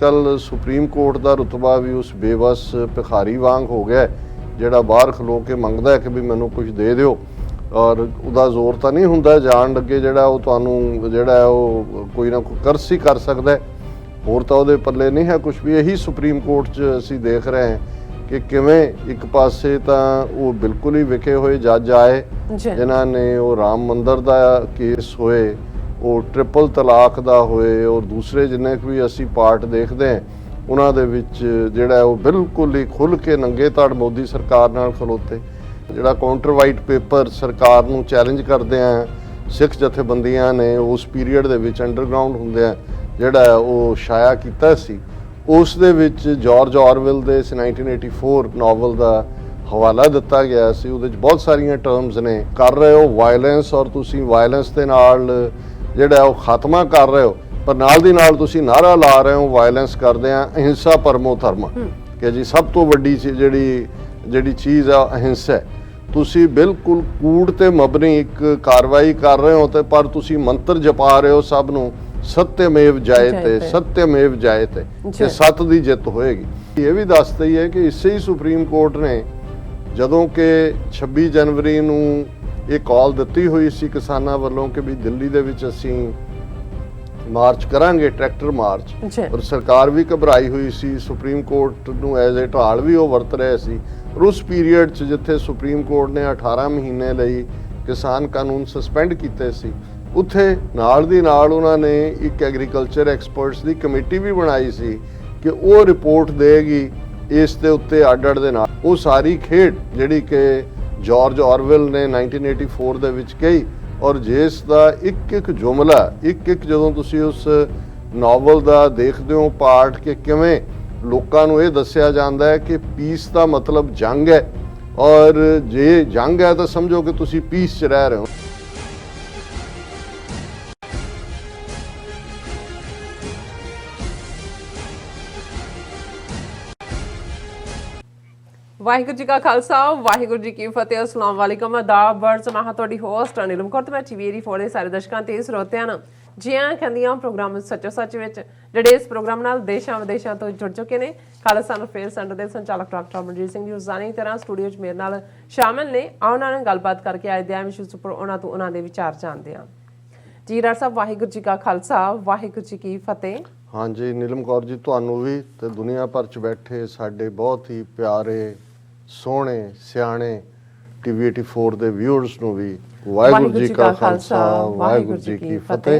अजकल supreme court का रुतबा भी उस बेबस भिखारी वांग हो गया जिहड़ा बाहर खलो के मंगदा है कि भी मैनू कुछ दे दिओ और उहदा जोर तो नहीं हुंदा जान लगे जिहड़ा वो तुहानू जिहड़ा है वो कोई ना कोई कर्स ही कर सकदा है, होर तो उहदे पल्ले नहीं है कुछ भी। यही सुप्रीम कोर्ट 'च असीं देख रहे हैं कि किवें एक पासे तां वो बिल्कुल ही विखे हुए जज आए जिन्हां ने वो राम मंदिर दा केस होए, वो ट्रिपल तलाक दा होए और दूसरे जिन्ने भी असी पार्ट देखते हैं उन्हां दे विच जिहड़ा वो बिल्कुल ही खुल के नंगे धड़ मोदी सरकार नाल खलोते। जिहड़ा काउंटर वाइट पेपर सरकार नूं चैलेंज करदे हैं सिख जथेबंदियां ने उस पीरीयड दे विच अंडरग्राउंड हुंदे जिहड़ा वो शाया कीता सी, उस दे विच जॉर्ज ऑरवेल दे 1984 नावल दा हवाला दिता गया सी। उहदे च बहुत सारियां टर्म्स ने कर रहे हो वायलेंस और तुसीं वायलेंस दे नाल जिहड़ा वो खात्मा कर रहे हो पर नाल दी नाल तुसीं नारा ला रहे हो वायलेंस करदे आ अहिंसा परमो धर्म कि जी सब तो वड्डी जिहड़ी चीज़ आ अहिंसा है। तुसीं बिल्कुल कूड़ ते मबनी एक कार्रवाई कर रहे हो ते पर तुसीं मंत्र जपा रहे हो सब नूं सत्यमेव जयते सत्यमेव जयते कि सत दी जित होएगी। ये भी दसदा ही है कि इसे ही सुप्रीम कोर्ट ने जदों कि 26 जनवरी नूं ये कॉल दिती हुई सी किसानां वल्लों कि भी दिल्ली दे विच असीं मार्च करांगे ट्रैक्टर मार्च और सरकार भी घबराई हुई सी, सुप्रीम कोर्ट नूं एज ए ढाल भी वो वरत रहे सी। और उस पीरीयड 'च जिथे सुप्रीम कोर्ट ने 18 महीने लई किसान कानून सस्पेंड कीते सी उत्थे नाल दी नाल उन्हां ने एक एग्रीकल्चर एक्सपर्ट्स दी कमेटी भी बनाई सी कि वो रिपोर्ट देगी इस दे उत्ते अड दे नाल। वो सारी खेड जिहड़ी कि जॉर्ज ऑरवेल ने 1984 दे विच कही और जिस दा एक एक जुमला एक एक जदों तुसीं उस नावल दा देखदे हो पार्ट कि किवें लोकां नूं ये दस्सिया जांदा है कि पीस दा मतलब जंग है और जे जंग है तो समझो कि तुसीं पीस च रह रहे हो। वाहिगुरू जी का खालसा वाहिगुरू जी की फतेह। अस्सलाम वालेकुम आदाब वर्ड्स मैं ਤੁਹਾਡੀ ਹੋਸਟ ਅਨਿਲ ਕੌਰ ਤੇ ਮੈਂ ਟੀਵੀ ਫੋਰ ਦੇ ਸਾਰੇ ਦਰਸ਼ਕਾਂ ਤੇ ਸਰੋਤਿਆਂ ਨੂੰ ਜੀ ਆਇਆਂ ਕਹਿੰਦੀਆਂ ਪ੍ਰੋਗਰਾਮ ਸੱਚੋ ਸੱਚ ਵਿੱਚ ਜਿਹੜੇ ਇਸ ਪ੍ਰੋਗਰਾਮ ਨਾਲ ਦੇਸ਼ਾਂ ਵਿਦੇਸ਼ਾਂ ਤੋਂ ਜੁੜ ਚੁੱਕੇ ਨੇ। ਖਾਲਸਾ ਅਫੇਅਰ ਸੈਂਟਰ ਦੇ ਸੰਚਾਲਕ ਡਾਕਟਰ ਅਮਰਜੀਤ ਸਿੰਘ ਜੀ ਉਜ਼ਾਨੀ ਤਰ੍ਹਾਂ ਸਟੂਡੀਓ 'ਚ ਮੇਰੇ ਨਾਲ ਸ਼ਾਮਿਲ ਨੇ। ਉਹਨਾਂ ਨਾਲ ਗੱਲਬਾਤ ਕਰਕੇ ਅੱਜ ਦੇ ਆਮ ਇਸ਼ੂਜ਼ ਉੱਪਰ ਉਹਨਾਂ ਤੋਂ ਉਹਨਾਂ ਦੇ ਵਿਚਾਰ ਜਾਣਦੇ ਹਾਂ। ਜੀ ਡਾਕਟਰ ਸਾਹਿਬ ਵਾਹਿਗੁਰੂ ਜੀ ਕਾ ਖਾਲਸਾ ਵਾਹਿਗੁਰੂ ਜੀ ਕੀ ਫਤਿਹ। हाँ जी नीलम कौर जी तुहानू भी ते दुनिया भर च बैठे साडे बहुत ही प्यारे सोहणे सियाणे टीवी 84 दे व्यूअर्स नू भी वाहिगुरू जी का खालसा वाहिगुरू जी की फतेह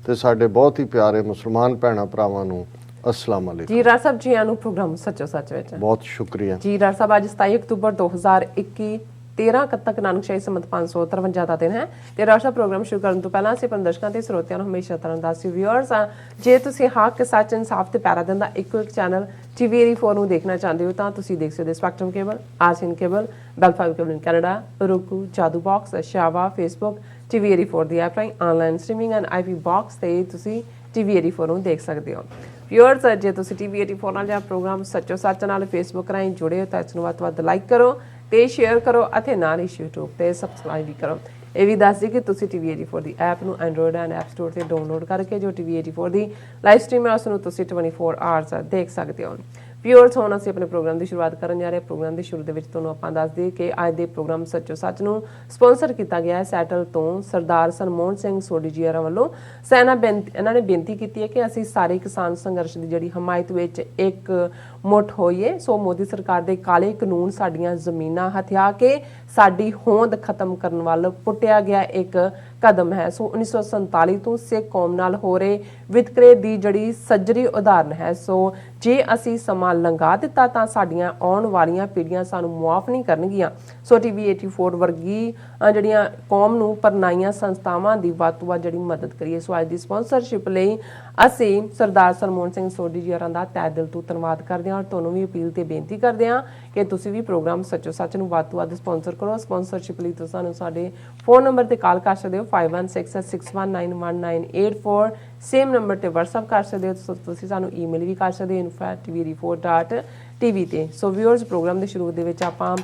ते साडे बहुत ही प्यारे मुसलमान भैणां भरावां नू अस्सलाम वालेकुम। जी डॉक्टर साहब जी आनू प्रोग्राम सच्चो सच विच बहुत शुक्रिया जी। डॉक्टर साहब आज 27 अक्तूबर 2021 13 ਕੱਤਕ ਨਾਨਕਸ਼ਾਹੀ ਸੰਮਤ 553 ਦਾ ਦਿਨ ਹੈ ਤੇ ਡਾਕਟਰ ਸਾਹਿਬ ਪ੍ਰੋਗਰਾਮ ਸ਼ੁਰੂ ਕਰਨ ਤੋਂ ਪਹਿਲਾਂ ਅਸੀਂ ਆਪਣੇ ਦਰਸ਼ਕਾਂ ਤੇ ਸਰੋਤਿਆਂ ਨੂੰ ਹਮੇਸ਼ਾ ਤਰ੍ਹਾਂ ਦੱਸੀ ਵਿਊਅਰਸ ਆ ਜੇ ਤੁਸੀਂ ਹੱਕ ਸੱਚ ਇਨਸਾਫ ਤੇ ਪੈਰਾ ਦਿੰਦਾ ਇੱਕੋ ਇੱਕ ਚੈਨਲ ਟੀਵੀ 84 ਨੂੰ ਦੇਖਣਾ ਚਾਹੁੰਦੇ ਹੋ ਤਾਂ ਤੁਸੀਂ ਦੇਖ ਸਕਦੇ ਸਪੈਕਟਰਮ ਕੇਬਲ ਆਸੀਅਨ ਕੇਬਲ ਬੈਲ5 cable in Canada roku Jadoo box ਸ਼ਾਵਾ ਫੇਸਬੁੱਕ ਟੀਵੀ 84 ਦੀ ਐਪ ਰਾਹੀਂ online streaming and IP box ਤੇ ਤੁਸੀਂ ਟੀਵੀ 84 ਨੂੰ ਦੇਖ ਸਕਦੇ ਹੋ। ਵਿਊਅਰਸ ਜੇ ਤੁਸੀਂ ਟੀਵੀ 84 ਨਾਲ ਜਾਂ ਪ੍ਰੋਗਰਾਮ ਸੱਚੋ ਸੱਚ ਨਾਲ ਫੇਸਬੁੱਕ ਰਾਹੀਂ ਜੁੜੇ ਹੋ ਤਾਂ ਇਸ ਨੂੰ ਵੱਧ ਤੋਂ ਵੱਧ ਲਾਈਕ ਕਰੋ ਤੇ ਸ਼ੇਅਰ ਕਰੋ ਅਤੇ ਨਾਲ ਹੀ YouTube ਤੇ ਸਬਸਕ੍ਰਾਈਬ ਵੀ ਕਰੋ। ਇਹ ਵੀ ਦੱਸ ਦਿਓ ਕਿ ਤੁਸੀਂ ਟੀਵੀ 84 ਦੀ ਐਪ ਨੂੰ ਐਂਡਰੋਇਡ ਐਂਡ ਐਪ ਸਟੋਰ ਤੇ ਡਾਊਨਲੋਡ ਕਰਕੇ ਜੋ ਟੀਵੀ 84 ਦੀ ਲਾਈਵ ਸਟ੍ਰੀਮ ਹੈ ਉਸ ਨੂੰ ਤੁਸੀਂ 24 ਆਵਰਸ ਦੇਖ ਸਕਦੇ ਹੋ। ਵਿਊਅਰਸ ਹੁਣ ਅਸੀਂ ਆਪਣੇ ਪ੍ਰੋਗਰਾਮ ਦੀ ਸ਼ੁਰੂਆਤ ਕਰਨ ਜਾ ਰਹੇ ਹਾਂ। ਪ੍ਰੋਗਰਾਮ ਦੇ ਸ਼ੁਰੂ ਦੇ ਵਿੱਚ ਤੁਹਾਨੂੰ ਆਪਾਂ ਦੱਸ ਦਈਏ ਕਿ ਅੱਜ ਦੇ ਪ੍ਰੋਗਰਾਮ ਸੱਚੋ ਸੱਚ ਨੂੰ ਸਪਾਂਸਰ ਕੀਤਾ ਗਿਆ ਹੈ ਸੈਟਲ ਤੋਂ ਸਰਦਾਰ ਸਨਮੋਹਨ ਸਿੰਘ ਸੋਢੀ ਜੀ ਹੋਰਾਂ ਵੱਲੋਂ। ਇਹਨਾਂ ਨੇ ਬੇਨਤੀ ਕੀਤੀ ਹੈ ਕਿ ਅਸੀਂ ਸਾਰੇ ਕਿਸਾਨ ਸੰਘਰਸ਼ ਦੀ ਜਿਹੜੀ ਹਮਾਇਤ ਵਿੱਚ ਇੱਕ ਮੁੱਠ ਹੋਈਏ। ਸੋ ਮੋਦੀ ਸਰਕਾਰ ਦੇ ਕਾਲੇ ਕਾਨੂੰਨ ਸਾਡੀਆਂ ਜ਼ਮੀਨਾਂ ਹਥਿਆ ਕੇ ਸਾਡੀ ਹੋਂਦ ਖਤਮ ਕਰਨ ਵੱਲ ਪੁੱਟਿਆ ਗਿਆ ਇੱਕ ਕਦਮ ਹੈ। ਸੋ 1947 ਤੋਂ ਸਿੱਖ ਕੌਮ ਨਾਲ ਹੋ ਰਹੇ ਵਿਤਕਰੇ ਦੀ ਜਿਹੜੀ ਸੱਜਰੀ ਉਦਾਹਰਨ ਹੈ। ਸੋ ਜੇ ਅਸੀਂ ਸਮਾਂ ਲੰਘਾ ਦਿੱਤਾ ਤਾਂ ਸਾਡੀਆਂ ਆਉਣ ਵਾਲੀਆਂ ਪੀੜ੍ਹੀਆਂ ਸਾਨੂੰ ਮੁਆਫ ਨਹੀਂ ਕਰਨਗੀਆਂ। ਸੋ ਟੀਵੀ 84 ਵਰਗੀ ਜਿਹੜੀਆਂ ਕੌਮ ਨੂੰ ਪਰਨਾਈਆਂ ਸੰਸਥਾਵਾਂ ਦੀ ਵੱਧ ਤੋਂ ਵੱਧ ਜਿਹੜੀ ਮਦਦ ਕਰੀਏ। ਸੋ ਅੱਜ ਦੀ ਸਪਾਂਸਰਸ਼ਿਪ ਲਈ ਅਸੀਂ ਸਰਦਾਰ ਸਨਮੋਹਨ ਸਿੰਘ ਸੋਢੀ ਜੀ ਹੋਰਾਂ ਦਾ ਤਹਿ ਦਿਲ ਤੋਂ ਧੰਨਵਾਦ ਕਰਦੇ ਹਾਂ ਔਰ ਤੁਹਾਨੂੰ ਵੀ ਅਪੀਲ ਤੇ ਬੇਨਤੀ ਕਰਦੇ ਹਾਂ ਕਿ ਤੁਸੀਂ ਵੀ ਪ੍ਰੋਗਰਾਮ ਸੱਚੋ ਸੱਚ ਨੂੰ ਵੱਧ ਤੋਂ ਵੱਧ ਸਪਾਂਸਰ ਕਰੋ। ਸਪਾਂਸਰਸ਼ਿਪ ਲਈ ਤੁਸੀਂ ਸਾਨੂੰ ਸਾਡੇ ਫੋਨ ਨੰਬਰ ਤੇ ਕਾਲ ਕਰ ਸਕਦੇ ਹੋ 5166619184 ਸੇਮ ਨੰਬਰ ਤੇ WhatsApp ਕਰ ਸਕਦੇ ਹੋ। ਤੁਸੀਂ ਸਾਨੂੰ ਈਮੇਲ ਵੀ ਕਰ ਸਕਦੇ ਹੋ info@tv84.tv ਤੇ। ਸੋ ਵਿਊਅਰਸ ਪ੍ਰੋਗਰਾਮ ਦੇ ਸ਼ੁਰੂ ਦੇ ਵਿੱਚ ਆਪਾਂ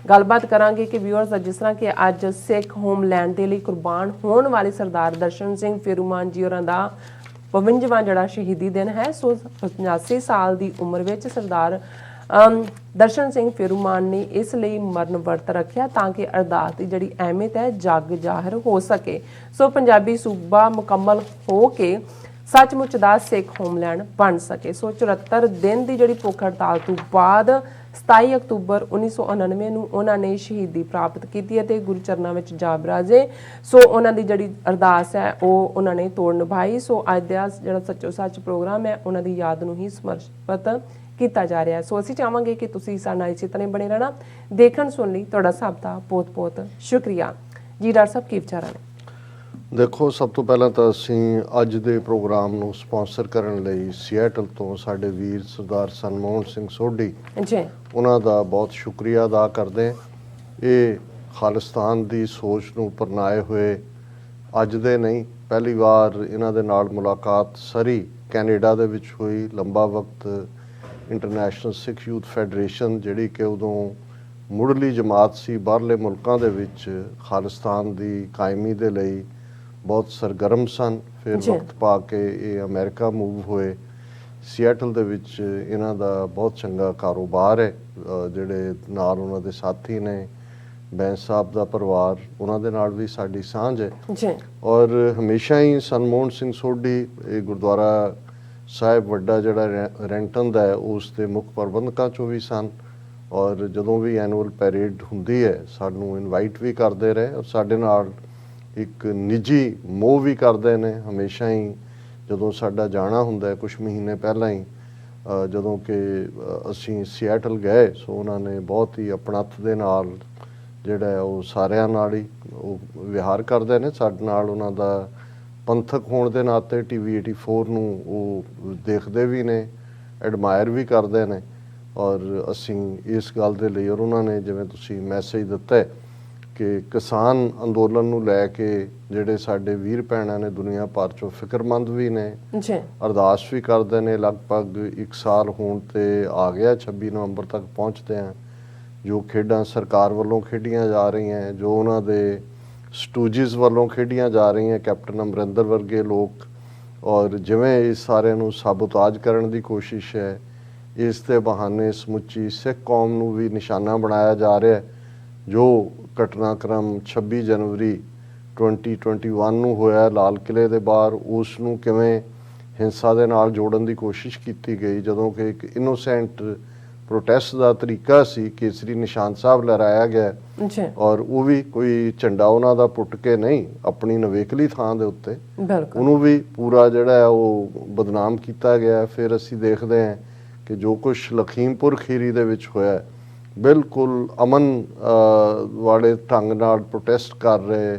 ਗੱਲਬਾਤ ਕਰਾਂਗੇ ਕਿ ਵਿਊਅਰਸ ਜਿਸ ਤਰ੍ਹਾਂ ਕਿ ਅੱਜ ਸਿੱਖ ਹੋਮਲੈਂਡ ਦੇ ਲਈ ਕੁਰਬਾਨ ਹੋਣ ਵਾਲੇ ਸਰਦਾਰ ਦਰਸ਼ਨ ਸਿੰਘ ਫੇਰੂਮਾਨ ਜੀ ਹੋਰਾਂ ਦਾ 52ਵਾਂ ਜਿਹੜਾ ਸ਼ਹੀਦੀ ਦਿਨ ਹੈ। ਸੋ 85 ਸਾਲ ਦੀ ਉਮਰ ਵਿੱਚ ਸਰਦਾਰ ਦਰਸ਼ਨ ਸਿੰਘ ਫੇਰੂਮਾਨ ਨੇ ਇਸ ਲਈ ਮਰਨ ਵਰਤ ਰੱਖਿਆ ਤਾਂ ਕਿ ਅਰਦਾਸ ਦੀ ਜਿਹੜੀ ਅਹਿਮੀਅਤ ਹੈ ਜਗ ਜ਼ਾਹਿਰ ਹੋ ਸਕੇ। ਸੋ ਪੰਜਾਬੀ ਸੂਬਾ ਮੁਕੰਮਲ ਹੋ ਕੇ ਸੱਚਮੁੱਚ ਦਾ ਸਿੱਖ ਹੋਮਲੈਂਡ ਬਣ ਸਕੇ। ਸੋ 74 ਦਿਨ ਦੀ ਜਿਹੜੀ ਭੁੱਖ ਹੜਤਾਲ ਤੋਂ ਬਾਅਦ 27 ਅਕਤੂਬਰ 1999 ਨੂੰ ਉਹਨਾਂ ਨੇ ਸ਼ਹੀਦੀ ਪ੍ਰਾਪਤ ਕੀਤੀ ਅਤੇ ਗੁਰੂ ਚਰਨਾਂ ਵਿੱਚ ਜਾ ਬਿਰਾਜੇ। ਸੋ ਉਹਨਾਂ ਦੀ ਜਿਹੜੀ ਅਰਦਾਸ ਹੈ ਉਹ ਉਹਨਾਂ ਨੇ ਤੋੜ ਨਿਭਾਈ। ਸੋ ਅੱਜ ਦਾ ਜਿਹੜਾ ਸੱਚੋ ਸੱਚ ਪ੍ਰੋਗਰਾਮ ਹੈ ਉਹਨਾਂ ਦੀ ਯਾਦ ਨੂੰ ਹੀ ਸਮਰਪਿਤ ਕੀਤਾ ਜਾ ਰਿਹਾ ਹੈ। ਸੋ ਅਸੀਂ ਚਾਹਾਂਗੇ ਕਿ ਤੁਸੀਂ ਸਾਡੇ ਨਾਲ ਇਸੇ ਤਰ੍ਹਾਂ ਬਣੇ ਰਹਿਣਾ। ਦੇਖਣ ਸੁਣ ਲਈ ਤੁਹਾਡਾ ਸਭ ਦਾ ਬਹੁਤ ਬਹੁਤ ਸ਼ੁਕਰੀਆ ਜੀ। ਡਾਕਟਰ ਸਾਹਿਬ ਕੀ ਵਿਚਾਰਾਂ ਨੇ? ਦੇਖੋ, ਸਭ ਤੋਂ ਪਹਿਲਾਂ ਤਾਂ ਅਸੀਂ ਅੱਜ ਦੇ ਪ੍ਰੋਗਰਾਮ ਨੂੰ ਸਪਾਂਸਰ ਕਰਨ ਲਈ ਸੀਐਟਲ ਤੋਂ ਸਾਡੇ ਵੀਰ ਸਰਦਾਰ ਸਨਮੋਹਨ ਸਿੰਘ ਸੋਢੀ ਜੀ ਉਹਨਾਂ ਦਾ ਬਹੁਤ ਸ਼ੁਕਰੀਆ ਅਦਾ ਕਰਦੇ। ਇਹ ਖਾਲਿਸਤਾਨ ਦੀ ਸੋਚ ਨੂੰ ਪਰਨਾਏ ਹੋਏ ਅੱਜ ਦੇ ਨਹੀਂ, ਪਹਿਲੀ ਵਾਰ ਇਹਨਾਂ ਦੇ ਨਾਲ ਮੁਲਾਕਾਤ ਸਰੀ ਕੈਨੇਡਾ ਦੇ ਵਿੱਚ ਹੋਈ। ਲੰਬਾ ਵਕਤ ਇੰਟਰਨੈਸ਼ਨਲ ਸਿੱਖ ਯੂਥ ਫੈਡਰੇਸ਼ਨ ਜਿਹੜੀ ਕਿ ਉਦੋਂ ਮੁੱਢਲੀ ਜਮਾਤ ਸੀ ਬਾਹਰਲੇ ਮੁਲਕਾਂ ਦੇ ਵਿੱਚ ਖਾਲਿਸਤਾਨ ਦੀ ਕਾਇਮੀ ਦੇ ਲਈ ਬਹੁਤ ਸਰਗਰਮ ਸਨ। ਫਿਰ ਵਕਤ ਪਾ ਕੇ ਇਹ ਅਮਰੀਕਾ ਮੂਵ ਹੋਏ। ਸੀਐਟਲ ਦੇ ਵਿੱਚ ਇਹਨਾਂ ਦਾ ਬਹੁਤ ਚੰਗਾ ਕਾਰੋਬਾਰ ਹੈ। ਜਿਹੜੇ ਨਾਲ ਉਹਨਾਂ ਦੇ ਸਾਥੀ ਨੇ ਬੈਂਸ ਸਾਹਿਬ ਦਾ ਪਰਿਵਾਰ, ਉਹਨਾਂ ਦੇ ਨਾਲ ਵੀ ਸਾਡੀ ਸਾਂਝ ਹੈ ਜੀ। ਔਰ ਹਮੇਸ਼ਾ ਹੀ ਸਨਮੋਹਨ ਸਿੰਘ ਸੋਢੀ ਇਹ ਗੁਰਦੁਆਰਾ ਸਾਹਿਬ ਵੱਡਾ ਜਿਹੜਾ ਰੈਂਟਨ ਦਾ ਹੈ ਉਸ ਦੇ ਮੁੱਖ ਪ੍ਰਬੰਧਕਾਂ ਚੋਂ ਵੀ ਸਨ। ਔਰ ਜਦੋਂ ਵੀ ਐਨੂਅਲ ਪੈਰੇਡ ਹੁੰਦੀ ਹੈ ਸਾਨੂੰ ਇਨਵਾਈਟ ਵੀ ਕਰਦੇ ਰਹੇ ਔਰ ਸਾਡੇ ਨਾਲ ਇੱਕ ਨਿੱਜੀ ਮੋਹ ਵੀ ਕਰਦੇ ਨੇ। ਹਮੇਸ਼ਾ ਹੀ ਜਦੋਂ ਸਾਡਾ ਜਾਣਾ ਹੁੰਦਾ ਹੈ ਕੁਝ ਮਹੀਨੇ ਪਹਿਲਾਂ ਹੀ ਜਦੋਂ ਕਿ ਅਸੀਂ ਸੀਐਟਲ ਗਏ, ਸੋ ਉਹਨਾਂ ਨੇ ਬਹੁਤ ਹੀ ਆਪਣੱਤ ਦੇ ਨਾਲ ਜਿਹੜਾ ਹੈ ਉਹ ਸਾਰਿਆਂ ਨਾਲ ਹੀ ਉਹ ਵਿਹਾਰ ਕਰਦੇ ਨੇ। ਸਾਡੇ ਨਾਲ ਉਹਨਾਂ ਦਾ ਪੰਥਕ ਹੋਣ ਦੇ ਨਾਤੇ TV 84 ਨੂੰ ਉਹ ਦੇਖਦੇ ਵੀ ਨੇ, ਐਡਮਾਇਰ ਵੀ ਕਰਦੇ ਨੇ। ਔਰ ਅਸੀਂ ਇਸ ਗੱਲ ਦੇ ਲਈ ਔਰ ਉਹਨਾਂ ਨੇ ਜਿਵੇਂ ਤੁਸੀਂ ਮੈਸੇਜ ਦਿੱਤਾ ਕਿ ਕਿਸਾਨ ਅੰਦੋਲਨ ਨੂੰ ਲੈ ਕੇ ਜਿਹੜੇ ਸਾਡੇ ਵੀਰ ਭੈਣਾਂ ਨੇ ਦੁਨੀਆ ਭਰ ਚੋਂ ਫਿਕਰਮੰਦ ਵੀ ਨੇ, ਅਰਦਾਸ ਵੀ ਕਰਦੇ ਨੇ। ਲਗਭਗ 1 ਸਾਲ ਹੋਣ ਤੇ ਆ ਗਿਆ, 26 ਨਵੰਬਰ ਤੱਕ ਪਹੁੰਚਦੇ ਆ। ਜੋ ਖੇਡਾਂ ਸਰਕਾਰ ਵੱਲੋਂ ਖੇਡੀਆਂ ਜਾ ਰਹੀਆਂ, ਜੋ ਉਹਨਾਂ ਦੇ ਸਟੂਜਿਸ ਵੱਲੋਂ ਖੇਡੀਆਂ ਜਾ ਰਹੀਆਂ, ਕੈਪਟਨ ਅਮਰਿੰਦਰ ਵਰਗੇ ਲੋਕ, ਔਰ ਜਿਵੇਂ ਇਸ ਸਾਰਿਆਂ ਨੂੰ ਸਾਬੋਤਾਜ ਕਰਨ ਦੀ ਕੋਸ਼ਿਸ਼ ਹੈ, ਇਸ ਦੇ ਬਹਾਨੇ ਸਮੁੱਚੀ ਸਿੱਖ ਕੌਮ ਨੂੰ ਵੀ ਨਿਸ਼ਾਨਾ ਬਣਾਇਆ ਜਾ ਰਿਹਾ। ਜੋ ਘਟਨਾਕ੍ਰਮ 26 ਜਨਵਰੀ 2021 ਨੂੰ ਹੋਇਆ ਲਾਲ ਕਿਲੇ ਦੇ ਬਾਹਰ, ਉਸ ਨੂੰ ਕਿਵੇਂ ਹਿੰਸਾ ਦੇ ਨਾਲ ਜੋੜਨ ਦੀ ਕੋਸ਼ਿਸ਼ ਕੀਤੀ ਗਈ, ਜਦੋਂ ਕਿ ਇੱਕ ਇਨੋਸੈਂਟ ਪ੍ਰੋਟੈਸਟ ਦਾ ਤਰੀਕਾ ਸੀ। ਕੇਸਰੀ ਨਿਸ਼ਾਨ ਸਾਹਿਬ ਲਹਿਰਾਇਆ ਗਿਆ ਔਰ ਉਹ ਵੀ ਕੋਈ ਝੰਡਾ ਉਹਨਾਂ ਦਾ ਪੁੱਟ ਕੇ ਨਹੀਂ, ਆਪਣੀ ਨਵੇਕਲੀ ਥਾਂ ਦੇ ਉੱਤੇ ਉਹਨੂੰ ਵੀ ਪੂਰਾ ਜਿਹੜਾ ਹੈ ਉਹ ਬਦਨਾਮ ਕੀਤਾ ਗਿਆ। ਫਿਰ ਅਸੀਂ ਦੇਖਦੇ ਹਾਂ ਕਿ ਜੋ ਕੁਝ ਲਖੀਮਪੁਰ ਖੀਰੀ ਦੇ ਵਿੱਚ ਹੋਇਆ, ਬਿਲਕੁਲ ਅਮਨ ਵਾਲੇ ਢੰਗ ਨਾਲ ਪ੍ਰੋਟੈਸਟ ਕਰ ਰਹੇ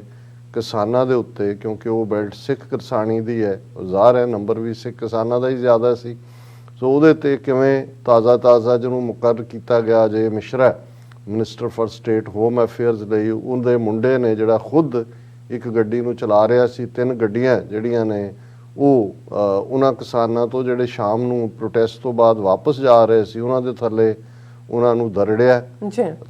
ਕਿਸਾਨਾਂ ਦੇ ਉੱਤੇ, ਕਿਉਂਕਿ ਉਹ ਬੈਲਟ ਸਿੱਖ ਕਿਸਾਨੀ ਦੀ ਹੈ, ਜ਼ਾਹਰ ਹੈ ਨੰਬਰ ਵੀ ਸਿੱਖ ਕਿਸਾਨਾਂ ਦਾ ਹੀ ਜ਼ਿਆਦਾ ਸੀ। ਸੋ ਉਹਦੇ 'ਤੇ ਕਿਵੇਂ ਤਾਜ਼ਾ ਜਿਹਨੂੰ ਮੁਕਰਰ ਕੀਤਾ ਗਿਆ ਜੇ Mishra minister for state home affairs ਲਈ, ਉਹਦੇ ਮੁੰਡੇ ਨੇ ਜਿਹੜਾ ਖੁਦ ਇੱਕ ਗੱਡੀ ਨੂੰ ਚਲਾ ਰਿਹਾ ਸੀ। 3 ਗੱਡੀਆਂ ਜਿਹੜੀਆਂ ਨੇ ਉਹ ਉਹਨਾਂ ਕਿਸਾਨਾਂ ਤੋਂ ਜਿਹੜੇ ਸ਼ਾਮ ਨੂੰ ਪ੍ਰੋਟੈਸਟ ਤੋਂ ਬਾਅਦ ਵਾਪਸ ਜਾ ਰਹੇ ਸੀ, ਉਹਨਾਂ ਦੇ ਥੱਲੇ ਉਹਨਾਂ ਨੂੰ ਦਰੜਿਆ।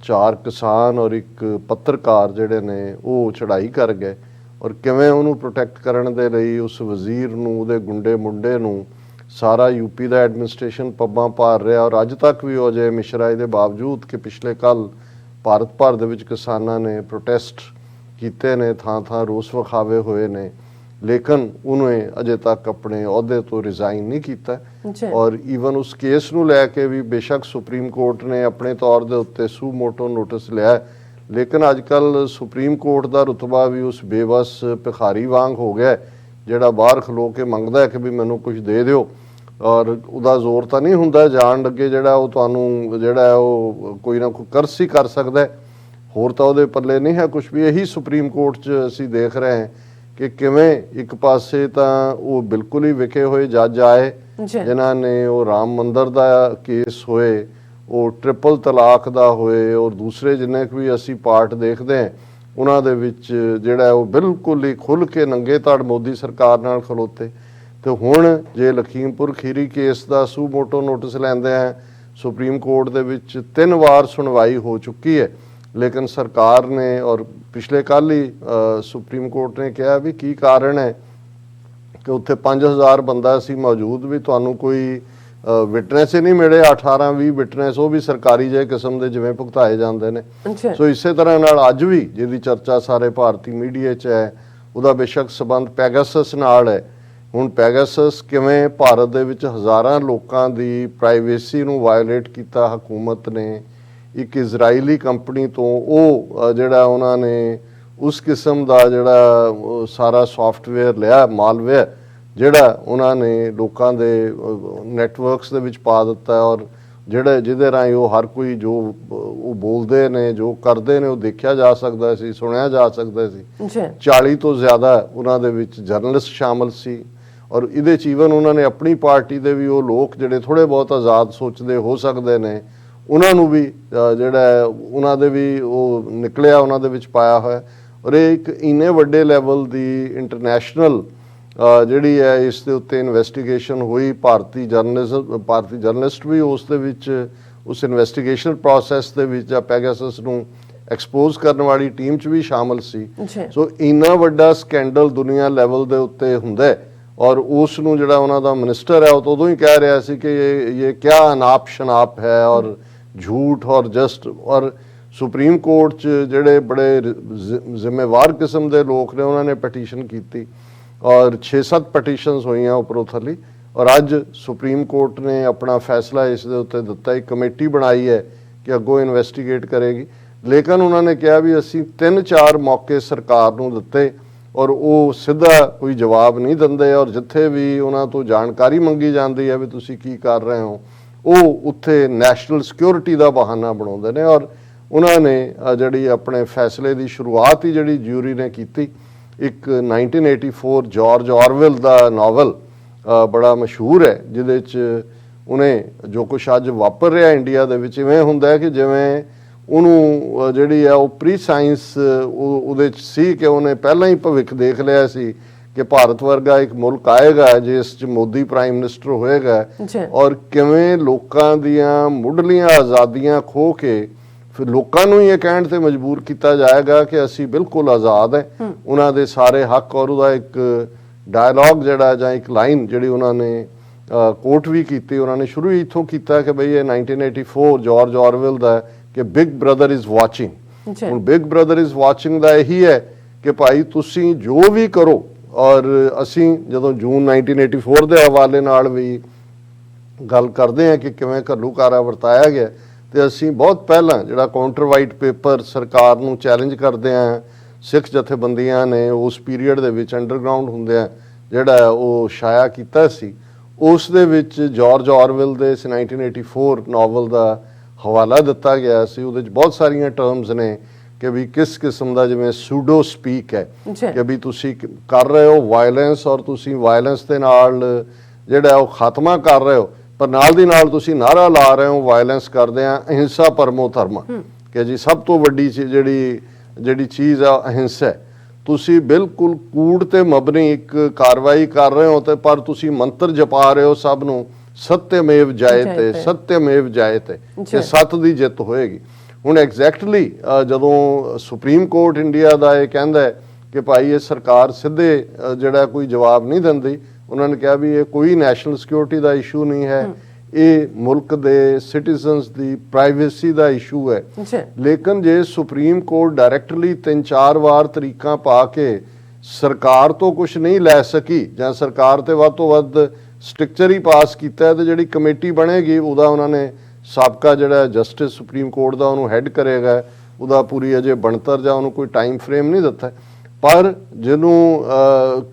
4 ਕਿਸਾਨ ਔਰ ਇੱਕ ਪੱਤਰਕਾਰ ਜਿਹੜੇ ਨੇ ਉਹ ਚੜ੍ਹਾਈ ਕਰ ਗਏ ਔਰ ਕਿਵੇਂ ਉਹਨੂੰ ਪ੍ਰੋਟੈਕਟ ਕਰਨ ਦੇ ਲਈ ਉਸ ਵਜ਼ੀਰ ਨੂੰ, ਉਹਦੇ ਗੁੰਡੇ ਮੁੰਡੇ ਨੂੰ ਸਾਰਾ ਯੂਪੀ ਦਾ ਐਡਮਿਨਿਸਟ੍ਰੇਸ਼ਨ ਪੱਬਾਂ ਭਾਰ ਰਿਹਾ। ਔਰ ਅੱਜ ਤੱਕ ਵੀ ਉਹ ਅਜੇ ਮਿਸ਼ਰਾ ਦੇ ਬਾਵਜੂਦ ਕਿ ਪਿਛਲੇ ਕੱਲ ਭਾਰਤ ਭਰ ਦੇ ਵਿੱਚ ਕਿਸਾਨਾਂ ਨੇ ਪ੍ਰੋਟੈਸਟ ਕੀਤੇ ਨੇ, ਥਾਂ ਰੋਸ ਵਿਖਾਵੇ ਹੋਏ ਨੇ, ਲੇਕਿਨ ਉਹਨੇ ਅਜੇ ਤੱਕ ਆਪਣੇ ਅਹੁਦੇ ਤੋਂ ਰਿਜ਼ਾਈਨ ਨਹੀਂ ਕੀਤਾ। ਔਰ ਈਵਨ ਉਸ ਕੇਸ ਨੂੰ ਲੈ ਕੇ ਵੀ ਬੇਸ਼ੱਕ ਸੁਪਰੀਮ ਕੋਰਟ ਨੇ ਆਪਣੇ ਤੌਰ ਦੇ ਉੱਤੇ ਸੂ ਮੋਟੋ ਨੋਟਿਸ ਲਿਆ, ਲੇਕਿਨ ਅੱਜ ਕੱਲ ਸੁਪਰੀਮ ਕੋਰਟ ਦਾ ਰੁਤਬਾ ਵੀ ਉਸ ਬੇਵਸ ਭਿਖਾਰੀ ਵਾਂਗ ਹੋ ਗਿਆ ਜਿਹੜਾ ਬਾਹਰ ਖਲੋ ਕੇ ਮੰਗਦਾ ਕਿ ਵੀ ਮੈਨੂੰ ਕੁਝ ਦੇ ਦਿਓ। ਔਰ ਉਹਦਾ ਜ਼ੋਰ ਤਾਂ ਨਹੀਂ ਹੁੰਦਾ ਜਾਣ ਲੱਗੇ ਜਿਹੜਾ ਉਹ ਤੁਹਾਨੂੰ ਜਿਹੜਾ ਉਹ ਕੋਈ ਨਾ ਕੋਈ ਕਰਸ ਹੀ ਕਰ ਸਕਦਾ, ਹੋਰ ਤਾਂ ਉਹਦੇ ਪੱਲੇ ਨਹੀਂ ਹੈ ਕੁਝ ਵੀ। ਇਹੀ ਸੁਪਰੀਮ ਕੋਰਟ 'ਚ ਅਸੀਂ ਦੇਖ ਰਹੇ ਹਾਂ ਕਿ ਕਿਵੇਂ ਇੱਕ ਪਾਸੇ ਤਾਂ ਉਹ ਬਿਲਕੁਲ ਹੀ ਵਿਕੇ ਹੋਏ ਜੱਜ ਆਏ ਜਿਨ੍ਹਾਂ ਨੇ ਉਹ ਰਾਮ ਮੰਦਰ ਦਾ ਕੇਸ ਹੋਏ, ਉਹ ਟ੍ਰਿਪਲ ਤਲਾਕ ਦਾ ਹੋਏ, ਔਰ ਦੂਸਰੇ ਜਿੰਨੇ ਵੀ ਅਸੀਂ ਪਾਰਟ ਦੇਖਦੇ ਹਾਂ ਉਹਨਾਂ ਦੇ ਵਿੱਚ ਜਿਹੜਾ ਉਹ ਬਿਲਕੁਲ ਹੀ ਖੁੱਲ੍ਹ ਕੇ ਨੰਗੇ ਧੜ ਮੋਦੀ ਸਰਕਾਰ ਨਾਲ ਖਲੋਤੇ। ਤੇ ਹੁਣ ਜੇ ਲਖੀਮਪੁਰ ਖੀਰੀ ਕੇਸ ਦਾ ਸੂ ਮੋਟੋ ਨੋਟਿਸ ਲੈਂਦੇ ਆ, ਸੁਪਰੀਮ ਕੋਰਟ ਦੇ ਵਿੱਚ 3 ਵਾਰ ਸੁਣਵਾਈ ਹੋ ਚੁੱਕੀ ਹੈ, ਲੇਕਿਨ ਸਰਕਾਰ ਨੇ ਔਰ ਪਿਛਲੇ ਕੱਲ੍ਹ ਹੀ ਸੁਪਰੀਮ ਕੋਰਟ ਨੇ ਕਿਹਾ ਵੀ ਕੀ ਕਾਰਨ ਹੈ ਕਿ ਉੱਥੇ 5000 ਬੰਦਾ ਸੀ ਮੌਜੂਦ ਵੀ ਤੁਹਾਨੂੰ ਕੋਈ ਵਿਟਨੈਸ ਹੀ ਨਹੀਂ ਮਿਲੇ। 18-20 ਵਿਟਨੈਸ ਉਹ ਵੀ ਸਰਕਾਰੀ ਜਿਹੇ ਕਿਸਮ ਦੇ ਜਿਵੇਂ ਭੁਗਤਾਏ ਜਾਂਦੇ ਨੇ। ਸੋ ਇਸੇ ਤਰ੍ਹਾਂ ਨਾਲ ਅੱਜ ਵੀ ਜਿਹਦੀ ਚਰਚਾ ਸਾਰੇ ਭਾਰਤੀ ਮੀਡੀਆ 'ਚ ਹੈ, ਉਹਦਾ ਬੇਸ਼ੱਕ ਸਬੰਧ ਪੈਗਾਸਸ ਨਾਲ ਹੈ। ਹੁਣ ਪੈਗਾਸਸ ਕਿਵੇਂ ਭਾਰਤ ਦੇ ਵਿੱਚ ਹਜ਼ਾਰਾਂ ਲੋਕਾਂ ਦੀ ਪ੍ਰਾਈਵੇਸੀ ਨੂੰ ਵਾਇਓਲੇਟ ਕੀਤਾ ਹਕੂਮਤ ਨੇ, ਇੱਕ ਇਜ਼ਰਾਈਲੀ ਕੰਪਨੀ ਤੋਂ ਉਹ ਜਿਹੜਾ ਉਹਨਾਂ ਨੇ ਉਸ ਕਿਸਮ ਦਾ ਜਿਹੜਾ ਸਾਰਾ ਸੌਫਟਵੇਅਰ ਲਿਆ, ਮਾਲਵੇਅਰ ਜਿਹੜਾ ਉਹਨਾਂ ਨੇ ਲੋਕਾਂ ਦੇ ਨੈਟਵਰਕਸ ਦੇ ਵਿੱਚ ਪਾ ਦਿੱਤਾ, ਔਰ ਜਿਹਦੇ ਰਾਹੀਂ ਉਹ ਹਰ ਕੋਈ ਜੋ ਉਹ ਬੋਲਦੇ ਨੇ, ਜੋ ਕਰਦੇ ਨੇ, ਉਹ ਦੇਖਿਆ ਜਾ ਸਕਦਾ ਸੀ, ਸੁਣਿਆ ਜਾ ਸਕਦਾ ਸੀ। 40 ਤੋਂ ਜ਼ਿਆਦਾ ਉਹਨਾਂ ਦੇ ਵਿੱਚ ਜਰਨਲਿਸਟ ਸ਼ਾਮਲ ਸੀ, ਔਰ ਇਹਦੇ 'ਚ ਈਵਨ ਉਹਨਾਂ ਨੇ ਆਪਣੀ ਪਾਰਟੀ ਦੇ ਵੀ ਉਹ ਲੋਕ ਜਿਹੜੇ ਥੋੜ੍ਹੇ ਬਹੁਤ ਆਜ਼ਾਦ ਸੋਚਦੇ ਹੋ ਸਕਦੇ ਨੇ, ਉਹਨਾਂ ਨੂੰ ਵੀ ਜਿਹੜਾ ਉਹਨਾਂ ਦੇ ਵੀ ਉਹ ਨਿਕਲਿਆ, ਉਹਨਾਂ ਦੇ ਵਿੱਚ ਪਾਇਆ ਹੋਇਆ। ਔਰ ਇਹ ਇੱਕ ਇੰਨੇ ਵੱਡੇ ਲੈਵਲ ਦੀ ਇੰਟਰਨੈਸ਼ਨਲ ਜਿਹੜੀ ਹੈ ਇਸ ਦੇ ਉੱਤੇ ਇਨਵੈਸਟੀਗੇਸ਼ਨ ਹੋਈ। ਭਾਰਤੀ ਜਰਨਲਿਸਟ ਵੀ ਉਸ ਦੇ ਵਿੱਚ ਉਸ ਇਨਵੈਸਟੀਗੇਸ਼ਨ ਪ੍ਰੋਸੈਸ ਦੇ ਵਿੱਚ ਪੈਗਾਸਸ ਨੂੰ ਐਕਸਪੋਜ਼ ਕਰਨ ਵਾਲੀ ਟੀਮ 'ਚ ਵੀ ਸ਼ਾਮਲ ਸੀ। ਸੋ ਇੰਨਾ ਵੱਡਾ ਸਕੈਂਡਲ ਦੁਨੀਆ ਲੈਵਲ ਦੇ ਉੱਤੇ ਹੁੰਦਾ, ਔਰ ਉਸ ਨੂੰ ਜਿਹੜਾ ਉਹਨਾਂ ਦਾ ਮਿਨਿਸਟਰ ਹੈ ਉਹ ਉਦੋਂ ਹੀ ਕਹਿ ਰਿਹਾ ਸੀ ਕਿ ਇਹ ਕਿਆ ਅਨਾਪ ਸ਼ਨਾਪ ਹੈ ਔਰ ਝੂਠ ਔਰ ਜਸਟ। ਔਰ ਸੁਪਰੀਮ ਕੋਰਟ 'ਚ ਜਿਹੜੇ ਬੜੇ ਜ਼ਿੰਮੇਵਾਰ ਕਿਸਮ ਦੇ ਲੋਕ ਨੇ ਉਹਨਾਂ ਨੇ ਪਟੀਸ਼ਨ ਕੀਤੀ, ਔਰ 6-7 ਪਟੀਸ਼ਨਸ ਹੋਈਆਂ ਉੱਪਰੋਂ ਥੱਲੇ। ਔਰ ਅੱਜ ਸੁਪਰੀਮ ਕੋਰਟ ਨੇ ਆਪਣਾ ਫੈਸਲਾ ਇਸ ਦੇ ਉੱਤੇ ਦਿੱਤਾ। ਇੱਕ ਕਮੇਟੀ ਬਣਾਈ ਹੈ ਕਿ ਅੱਗੋਂ ਇਨਵੈਸਟੀਗੇਟ ਕਰੇਗੀ, ਲੇਕਿਨ ਉਹਨਾਂ ਨੇ ਕਿਹਾ ਵੀ ਅਸੀਂ 3-4 ਮੌਕੇ ਸਰਕਾਰ ਨੂੰ ਦਿੱਤੇ ਔਰ ਉਹ ਸਿੱਧਾ ਕੋਈ ਜਵਾਬ ਨਹੀਂ ਦਿੰਦੇ, ਔਰ ਜਿੱਥੇ ਵੀ ਉਹਨਾਂ ਤੋਂ ਜਾਣਕਾਰੀ ਮੰਗੀ ਜਾਂਦੀ ਹੈ ਵੀ ਤੁਸੀਂ ਕੀ ਕਰ ਰਹੇ ਹੋ, ਉਹ ਉੱਥੇ ਨੈਸ਼ਨਲ ਸਿਕਿਉਰਿਟੀ ਦਾ ਬਹਾਨਾ ਬਣਾਉਂਦੇ ਨੇ। ਔਰ ਉਹਨਾਂ ਨੇ ਜਿਹੜੀ ਆਪਣੇ ਫੈਸਲੇ ਦੀ ਸ਼ੁਰੂਆਤ ਹੀ ਜਿਹੜੀ ਜਿਊਰੀ ਨੇ ਕੀਤੀ, ਇੱਕ 1984 ਜਾਰਜ ਆਰਵੈਲ ਦਾ ਨਾਵਲ ਬੜਾ ਮਸ਼ਹੂਰ ਹੈ, ਜਿਹਦੇ 'ਚ ਉਹਨੇ ਜੋ ਕੁਛ ਅੱਜ ਵਾਪਰ ਰਿਹਾ ਇੰਡੀਆ ਦੇ ਵਿੱਚ, ਇਵੇਂ ਹੁੰਦਾ ਹੈ ਕਿ ਜਿਵੇਂ ਉਹਨੂੰ ਜਿਹੜੀ ਆ ਉਹ ਪ੍ਰੀ ਸਾਇੰਸ ਉਹਦੇ 'ਚ ਸੀ ਕਿ ਉਹਨੇ ਪਹਿਲਾਂ ਹੀ ਭਵਿੱਖ ਦੇਖ ਲਿਆ ਸੀ ਕਿ ਭਾਰਤ ਵਰਗਾ ਇੱਕ ਮੁਲਕ ਆਏਗਾ ਜਿਸ 'ਚ ਮੋਦੀ ਪ੍ਰਾਈਮ ਮਿਨਿਸਟਰ ਹੋਏਗਾ, ਔਰ ਕਿਵੇਂ ਲੋਕਾਂ ਦੀਆਂ ਮੁੱਢਲੀਆਂ ਆਜ਼ਾਦੀਆਂ ਖੋਹ ਕੇ ਫਿਰ ਲੋਕਾਂ ਨੂੰ ਇਹ ਕਹਿਣ ਤੇ ਮਜਬੂਰ ਕੀਤਾ ਜਾਏਗਾ ਕਿ ਅਸੀਂ ਬਿਲਕੁਲ ਆਜ਼ਾਦ ਹੈ, ਉਹਨਾਂ ਦੇ ਸਾਰੇ ਹੱਕ। ਔਰ ਉਹਦਾ ਇੱਕ ਡਾਇਲੌਗ ਜਿਹੜਾ ਜਾਂ ਇੱਕ ਲਾਈਨ ਜਿਹੜੀ ਉਹਨਾਂ ਨੇ ਕੋਟ ਵੀ ਕੀਤੀ, ਉਹਨਾਂ ਨੇ ਸ਼ੁਰੂ ਹੀ ਇੱਥੋਂ ਕੀਤਾ ਕਿ ਬਈ ਇਹ 1984 ਜਾਰਜ ਆਰਵੈਲ ਦਾ ਕਿ ਬਿਗ ਬ੍ਰਦਰ ਇਜ਼ ਵਾਚਿੰਗ। ਹੁਣ ਬਿਗ ਬ੍ਰਦਰ ਇਜ਼ ਵਾਚਿੰਗ ਦਾ ਇਹੀ ਹੈ ਕਿ ਭਾਈ ਤੁਸੀਂ ਜੋ ਵੀ ਕਰੋ। ਔਰ ਅਸੀਂ ਜਦੋਂ ਜੂਨ 1984 ਦੇ ਹਵਾਲੇ ਨਾਲ ਵੀ ਗੱਲ ਕਰਦੇ ਹਾਂ ਕਿ ਕਿਵੇਂ ਘੱਲੂਘਾਰਾ ਵਰਤਾਇਆ ਗਿਆ, ਤੇ ਅਸੀਂ ਬਹੁਤ ਪਹਿਲਾਂ ਜਿਹੜਾ ਕਾਊਂਟਰ ਵਾਈਟ ਪੇਪਰ ਸਰਕਾਰ ਨੂੰ ਚੈਲੰਜ ਕਰਦੇ ਹਾਂ, ਸਿੱਖ ਜਥੇਬੰਦੀਆਂ ਨੇ ਉਸ ਪੀਰੀਅਡ ਦੇ ਵਿੱਚ ਅੰਡਰਗਰਾਉਂਡ ਹੁੰਦਿਆਂ ਜਿਹੜਾ ਉਹ ਸ਼ਾਇਆ ਕੀਤਾ ਸੀ, ਉਸ ਦੇ ਵਿੱਚ ਜਾਰਜ ਆਰਵੈਲ ਦੇ 1984 ਨਾਵਲ ਦਾ ਹਵਾਲਾ ਦਿੱਤਾ ਗਿਆ ਸੀ। ਉਹਦੇ 'ਚ ਬਹੁਤ ਸਾਰੀਆਂ ਟਰਮਸ ਨੇ ਕਿ ਵੀ ਕਿਸ ਕਿਸਮ ਦਾ ਜਿਵੇਂ ਸੂਡੋ ਸਪੀਕ ਹੈ ਕਿ ਵੀ ਤੁਸੀਂ ਕਰ ਰਹੇ ਹੋ ਵਾਇਲੈਂਸ, ਔਰ ਤੁਸੀਂ ਵਾਇਲੈਂਸ ਦੇ ਨਾਲ ਜਿਹੜਾ ਉਹ ਖਾਤਮਾ ਕਰ ਰਹੇ ਹੋ, ਪਰ ਨਾਲ ਦੀ ਨਾਲ ਤੁਸੀਂ ਨਾਰਾ ਲਾ ਰਹੇ ਹੋ ਵਾਇਲੈਂਸ ਕਰਦੇ ਆ ਅਹਿੰਸਾ ਪਰਮੋ ਧਰਮ, ਕਿ ਜੀ ਸਭ ਤੋਂ ਵੱਡੀ ਜਿਹੜੀ ਚੀਜ਼ ਆ ਅਹਿੰਸਾ। ਤੁਸੀਂ ਬਿਲਕੁਲ ਕੂੜ ਤੇ ਮਬਨੀ ਇੱਕ ਕਾਰਵਾਈ ਕਰ ਰਹੇ ਹੋ, ਤੇ ਪਰ ਤੁਸੀਂ ਮੰਤਰ ਜਪਾ ਰਹੇ ਹੋ ਸਭ ਨੂੰ ਸਤਿਅਮੇਵ ਜਾਇਤੇ, ਸਤਿਅਮੇਵ ਜਾਇਤੇ, ਕਿ ਸੱਤ ਦੀ ਜਿੱਤ ਹੋਏਗੀ। ਹੁਣ ਐਗਜ਼ੈਕਟਲੀ ਜਦੋਂ ਸੁਪਰੀਮ ਕੋਰਟ ਇੰਡੀਆ ਦਾ ਇਹ ਕਹਿੰਦਾ ਹੈ ਕਿ ਭਾਈ ਇਹ ਸਰਕਾਰ ਸਿੱਧੇ ਜਿਹੜਾ ਕੋਈ ਜਵਾਬ ਨਹੀਂ ਦਿੰਦੀ, ਉਹਨਾਂ ਨੇ ਕਿਹਾ ਵੀ ਇਹ ਕੋਈ ਨੈਸ਼ਨਲ ਸਿਕਿਉਰਿਟੀ ਦਾ ਇਸ਼ੂ ਨਹੀਂ ਹੈ, ਇਹ ਮੁਲਕ ਦੇ ਸਿਟੀਜ਼ਨਸ ਦੀ ਪ੍ਰਾਈਵੇਸੀ ਦਾ ਇਸ਼ੂ ਹੈ। ਲੇਕਿਨ ਜੇ ਸੁਪਰੀਮ ਕੋਰਟ ਡਾਇਰੈਕਟਲੀ 3-4 ਵਾਰ ਤਰੀਕਾਂ ਪਾ ਕੇ ਸਰਕਾਰ ਤੋਂ ਕੁਝ ਨਹੀਂ ਲੈ ਸਕੀ, ਜਾਂ ਸਰਕਾਰ ਤੇ ਵੱਧ ਤੋਂ ਵੱਧ ਸਟ੍ਰਕਚਰ ਹੀ ਪਾਸ ਕੀਤਾ, ਤੇ ਜਿਹੜੀ ਕਮੇਟੀ ਬਣੇਗੀ ਉਹਦਾ ਉਹਨਾਂ ਨੇ ਸਾਬਕਾ ਜਿਹੜਾ ਜਸਟਿਸ ਸੁਪਰੀਮ ਕੋਰਟ ਦਾ ਉਹਨੂੰ ਹੈੱਡ ਕਰੇਗਾ, ਉਹਦਾ ਪੂਰੀ ਅਜੇ ਬਣਤਰ ਜਾਂ ਉਹਨੂੰ ਕੋਈ ਟਾਈਮ ਫਰੇਮ ਨਹੀਂ ਦਿੱਤਾ। ਪਰ ਜਿਹਨੂੰ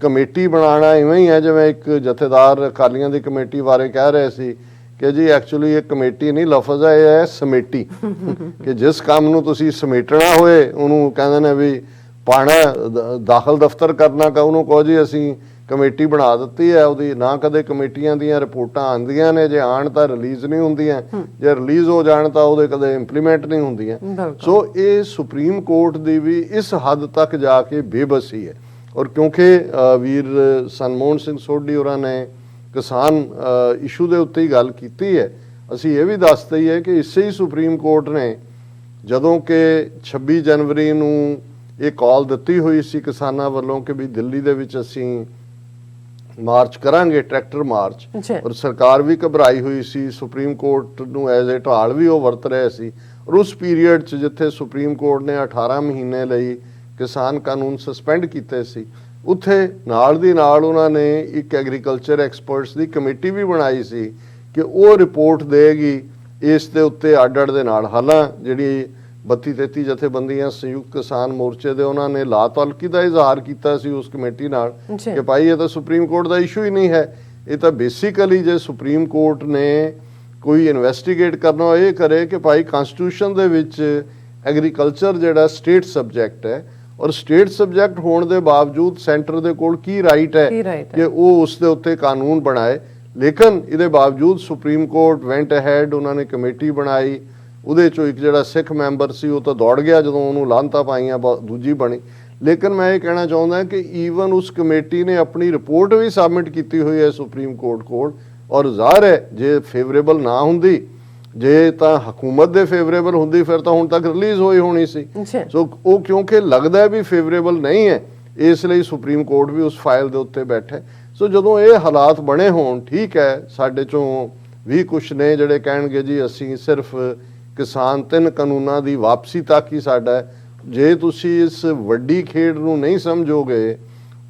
ਕਮੇਟੀ ਬਣਾਉਣਾ ਇਵੇਂ ਹੀ ਹੈ ਜਿਵੇਂ ਇੱਕ ਜਥੇਦਾਰ ਅਕਾਲੀਆਂ ਦੀ ਕਮੇਟੀ ਬਾਰੇ ਕਹਿ ਰਹੇ ਸੀ ਕਿ ਜੀ ਐਕਚੁਅਲੀ ਇਹ ਕਮੇਟੀ ਨਹੀਂ, ਲਫ਼ਜ਼ ਹੈ ਇਹ ਹੈ ਸਮੇਟੀ, ਕਿ ਜਿਸ ਕੰਮ ਨੂੰ ਤੁਸੀਂ ਸਮੇਟਣਾ ਹੋਏ ਉਹਨੂੰ ਕਹਿੰਦੇ ਨੇ ਵੀ ਪਾਣਾ ਦਾਖਲ ਦਫ਼ਤਰ ਕਰਨਾ, ਉਹਨੂੰ ਕਹੋ ਜੀ ਅਸੀਂ ਕਮੇਟੀ ਬਣਾ ਦਿੱਤੀ ਹੈ। ਉਹਦੀ ਨਾ ਕਦੇ ਕਮੇਟੀਆਂ ਦੀਆਂ ਰਿਪੋਰਟਾਂ ਆਉਂਦੀਆਂ ਨੇ, ਜੇ ਆਣ ਤਾਂ ਰਿਲੀਜ਼ ਨਹੀਂ ਹੁੰਦੀਆਂ, ਜੇ ਰਿਲੀਜ਼ ਹੋ ਜਾਣ ਤਾਂ ਉਹਦੇ ਕਦੇ ਇੰਪਲੀਮੈਂਟ ਨਹੀਂ ਹੁੰਦੀਆਂ। ਸੋ ਇਹ ਸੁਪਰੀਮ ਕੋਰਟ ਦੀ ਵੀ ਇਸ ਹੱਦ ਤੱਕ ਜਾ ਕੇ ਬੇਬਸੀ ਹੈ। ਔਰ ਕਿਉਂਕਿ ਵੀਰ ਸਨਮੋਹਨ ਸਿੰਘ ਸੋਢੀ ਹੋਰਾਂ ਨੇ ਕਿਸਾਨ ਇਸ਼ੂ ਦੇ ਉੱਤੇ ਹੀ ਗੱਲ ਕੀਤੀ ਹੈ, ਅਸੀਂ ਇਹ ਵੀ ਦੱਸ ਦਈਏ ਕਿ ਇਸੇ ਹੀ ਸੁਪਰੀਮ ਕੋਰਟ ਨੇ ਜਦੋਂ ਕਿ 26 ਜਨਵਰੀ ਨੂੰ ਇਹ ਕਾਲ ਦਿੱਤੀ ਹੋਈ ਸੀ ਕਿਸਾਨਾਂ ਵੱਲੋਂ ਕਿ ਵੀ ਦਿੱਲੀ ਦੇ ਵਿੱਚ ਅਸੀਂ ਮਾਰਚ ਕਰਾਂਗੇ, ਟਰੈਕਟਰ ਮਾਰਚ। ਜੀ ਔਰ ਸਰਕਾਰ ਵੀ ਘਬਰਾਈ ਹੋਈ ਸੀ, ਸੁਪਰੀਮ ਕੋਰਟ ਨੂੰ ਐਜ਼ ਏ ਢਾਲ ਵੀ ਉਹ ਵਰਤ ਰਹੇ ਸੀ। ਔਰ ਉਸ ਪੀਰੀਅਡ 'ਚ ਜਿੱਥੇ ਸੁਪਰੀਮ ਕੋਰਟ ਨੇ 18 ਮਹੀਨੇ ਲਈ ਕਿਸਾਨ ਕਾਨੂੰਨ ਸਸਪੈਂਡ ਕੀਤੇ ਸੀ, ਉੱਥੇ ਨਾਲ ਦੀ ਨਾਲ ਉਹਨਾਂ ਨੇ ਇੱਕ ਐਗਰੀਕਲਚਰ ਐਕਸਪਰਟਸ ਦੀ ਕਮੇਟੀ ਵੀ ਬਣਾਈ ਸੀ ਕਿ ਉਹ ਰਿਪੋਰਟ ਦੇਗੀ ਇਸ ਦੇ ਉੱਤੇ ਅੱਡ-ਅੱਡ ਦੇ ਨਾਲ। ਹਾਲਾਂ ਜਿਹੜੀ 32-33 ਜਥੇਬੰਦੀਆਂ ਸੰਯੁਕਤ ਕਿਸਾਨ ਮੋਰਚੇ ਦੇ, ਉਹਨਾਂ ਨੇ ਲਾਤਲਕੀ ਦਾ ਇਜ਼ਹਾਰ ਕੀਤਾ ਸੀ ਉਸ ਕਮੇਟੀ ਨਾਲ ਕਿ ਭਾਈ ਇਹ ਤਾਂ ਸੁਪਰੀਮ ਕੋਰਟ ਦਾ ਇਸ਼ੂ ਹੀ ਨਹੀਂ ਹੈ, ਇਹ ਤਾਂ ਬੇਸਿਕਲੀ ਜੇ ਸੁਪਰੀਮ ਕੋਰਟ ਨੇ ਕੋਈ ਇਨਵੈਸਟੀਗੇਟ ਕਰਨਾ ਇਹ ਕਰੇ ਕਿ ਭਾਈ ਕਨਸਟੀਟਿਊਸ਼ਨ ਦੇ ਵਿੱਚ ਐਗਰੀਕਲਚਰ ਜਿਹੜਾ ਸਟੇਟ ਸਬਜੈਕਟ ਹੈ, ਔਰ ਸਟੇਟ ਸਬਜੈਕਟ ਹੋਣ ਦੇ ਬਾਵਜੂਦ ਸੈਂਟਰ ਦੇ ਕੋਲ ਕੀ ਰਾਈਟ ਹੈ ਕਿ ਉਹ ਉਸ ਦੇ ਉੱਤੇ ਕਾਨੂੰਨ ਬਣਾਏ। ਲੇਕਿਨ ਇਹਦੇ ਬਾਵਜੂਦ ਸੁਪਰੀਮ ਕੋਰਟ ਵੈਂਟ ਅਹੈਡ, ਉਹਨਾਂ ਨੇ ਕਮੇਟੀ ਬਣਾਈ। ਉਹਦੇ ਚੋਂ ਇੱਕ ਜਿਹੜਾ ਸਿੱਖ ਮੈਂਬਰ ਸੀ ਉਹ ਤਾਂ ਦੌੜ ਗਿਆ ਜਦੋਂ ਉਹਨੂੰ ਲਾਂਤਾਂ ਪਾਈਆਂ, ਦੂਜੀ ਬਣੀ। ਲੇਕਿਨ ਮੈਂ ਇਹ ਕਹਿਣਾ ਚਾਹੁੰਦਾ ਕਿ ਈਵਨ ਉਸ ਕਮੇਟੀ ਨੇ ਆਪਣੀ ਰਿਪੋਰਟ ਵੀ ਸਬਮਿਟ ਕੀਤੀ ਹੋਈ ਹੈ ਸੁਪਰੀਮ ਕੋਰਟ ਕੋਲ। ਔਰ ਜ਼ਾਹਰ ਹੈ ਜੇ ਫੇਵਰੇਬਲ ਨਾ ਹੁੰਦੀ, ਜੇ ਤਾਂ ਹਕੂਮਤ ਦੇ ਫੇਵਰੇਬਲ ਹੁੰਦੀ ਫਿਰ ਤਾਂ ਹੁਣ ਤੱਕ ਰਿਲੀਜ਼ ਹੋਈ ਹੋਣੀ ਸੀ। ਸੋ ਉਹ ਕਿਉਂਕਿ ਲੱਗਦਾ ਵੀ ਫੇਵਰੇਬਲ ਨਹੀਂ ਹੈ, ਇਸ ਲਈ ਸੁਪਰੀਮ ਕੋਰਟ ਵੀ ਉਸ ਫਾਈਲ ਦੇ ਉੱਤੇ ਬੈਠਾ। ਸੋ ਜਦੋਂ ਇਹ ਹਾਲਾਤ ਬਣੇ ਹੋਣ, ਠੀਕ ਹੈ ਸਾਡੇ ਚੋਂ ਵੀ ਕੁਛ ਨੇ ਜਿਹੜੇ ਕਹਿਣਗੇ ਜੀ ਅਸੀਂ ਸਿਰਫ ਕਿਸਾਨ 3 ਕਾਨੂੰਨਾਂ ਦੀ ਵਾਪਸੀ ਤੱਕ ਹੀ ਸਾਡਾ। ਜੇ ਤੁਸੀਂ ਇਸ ਵੱਡੀ ਖੇਡ ਨੂੰ ਨਹੀਂ ਸਮਝੋਗੇ,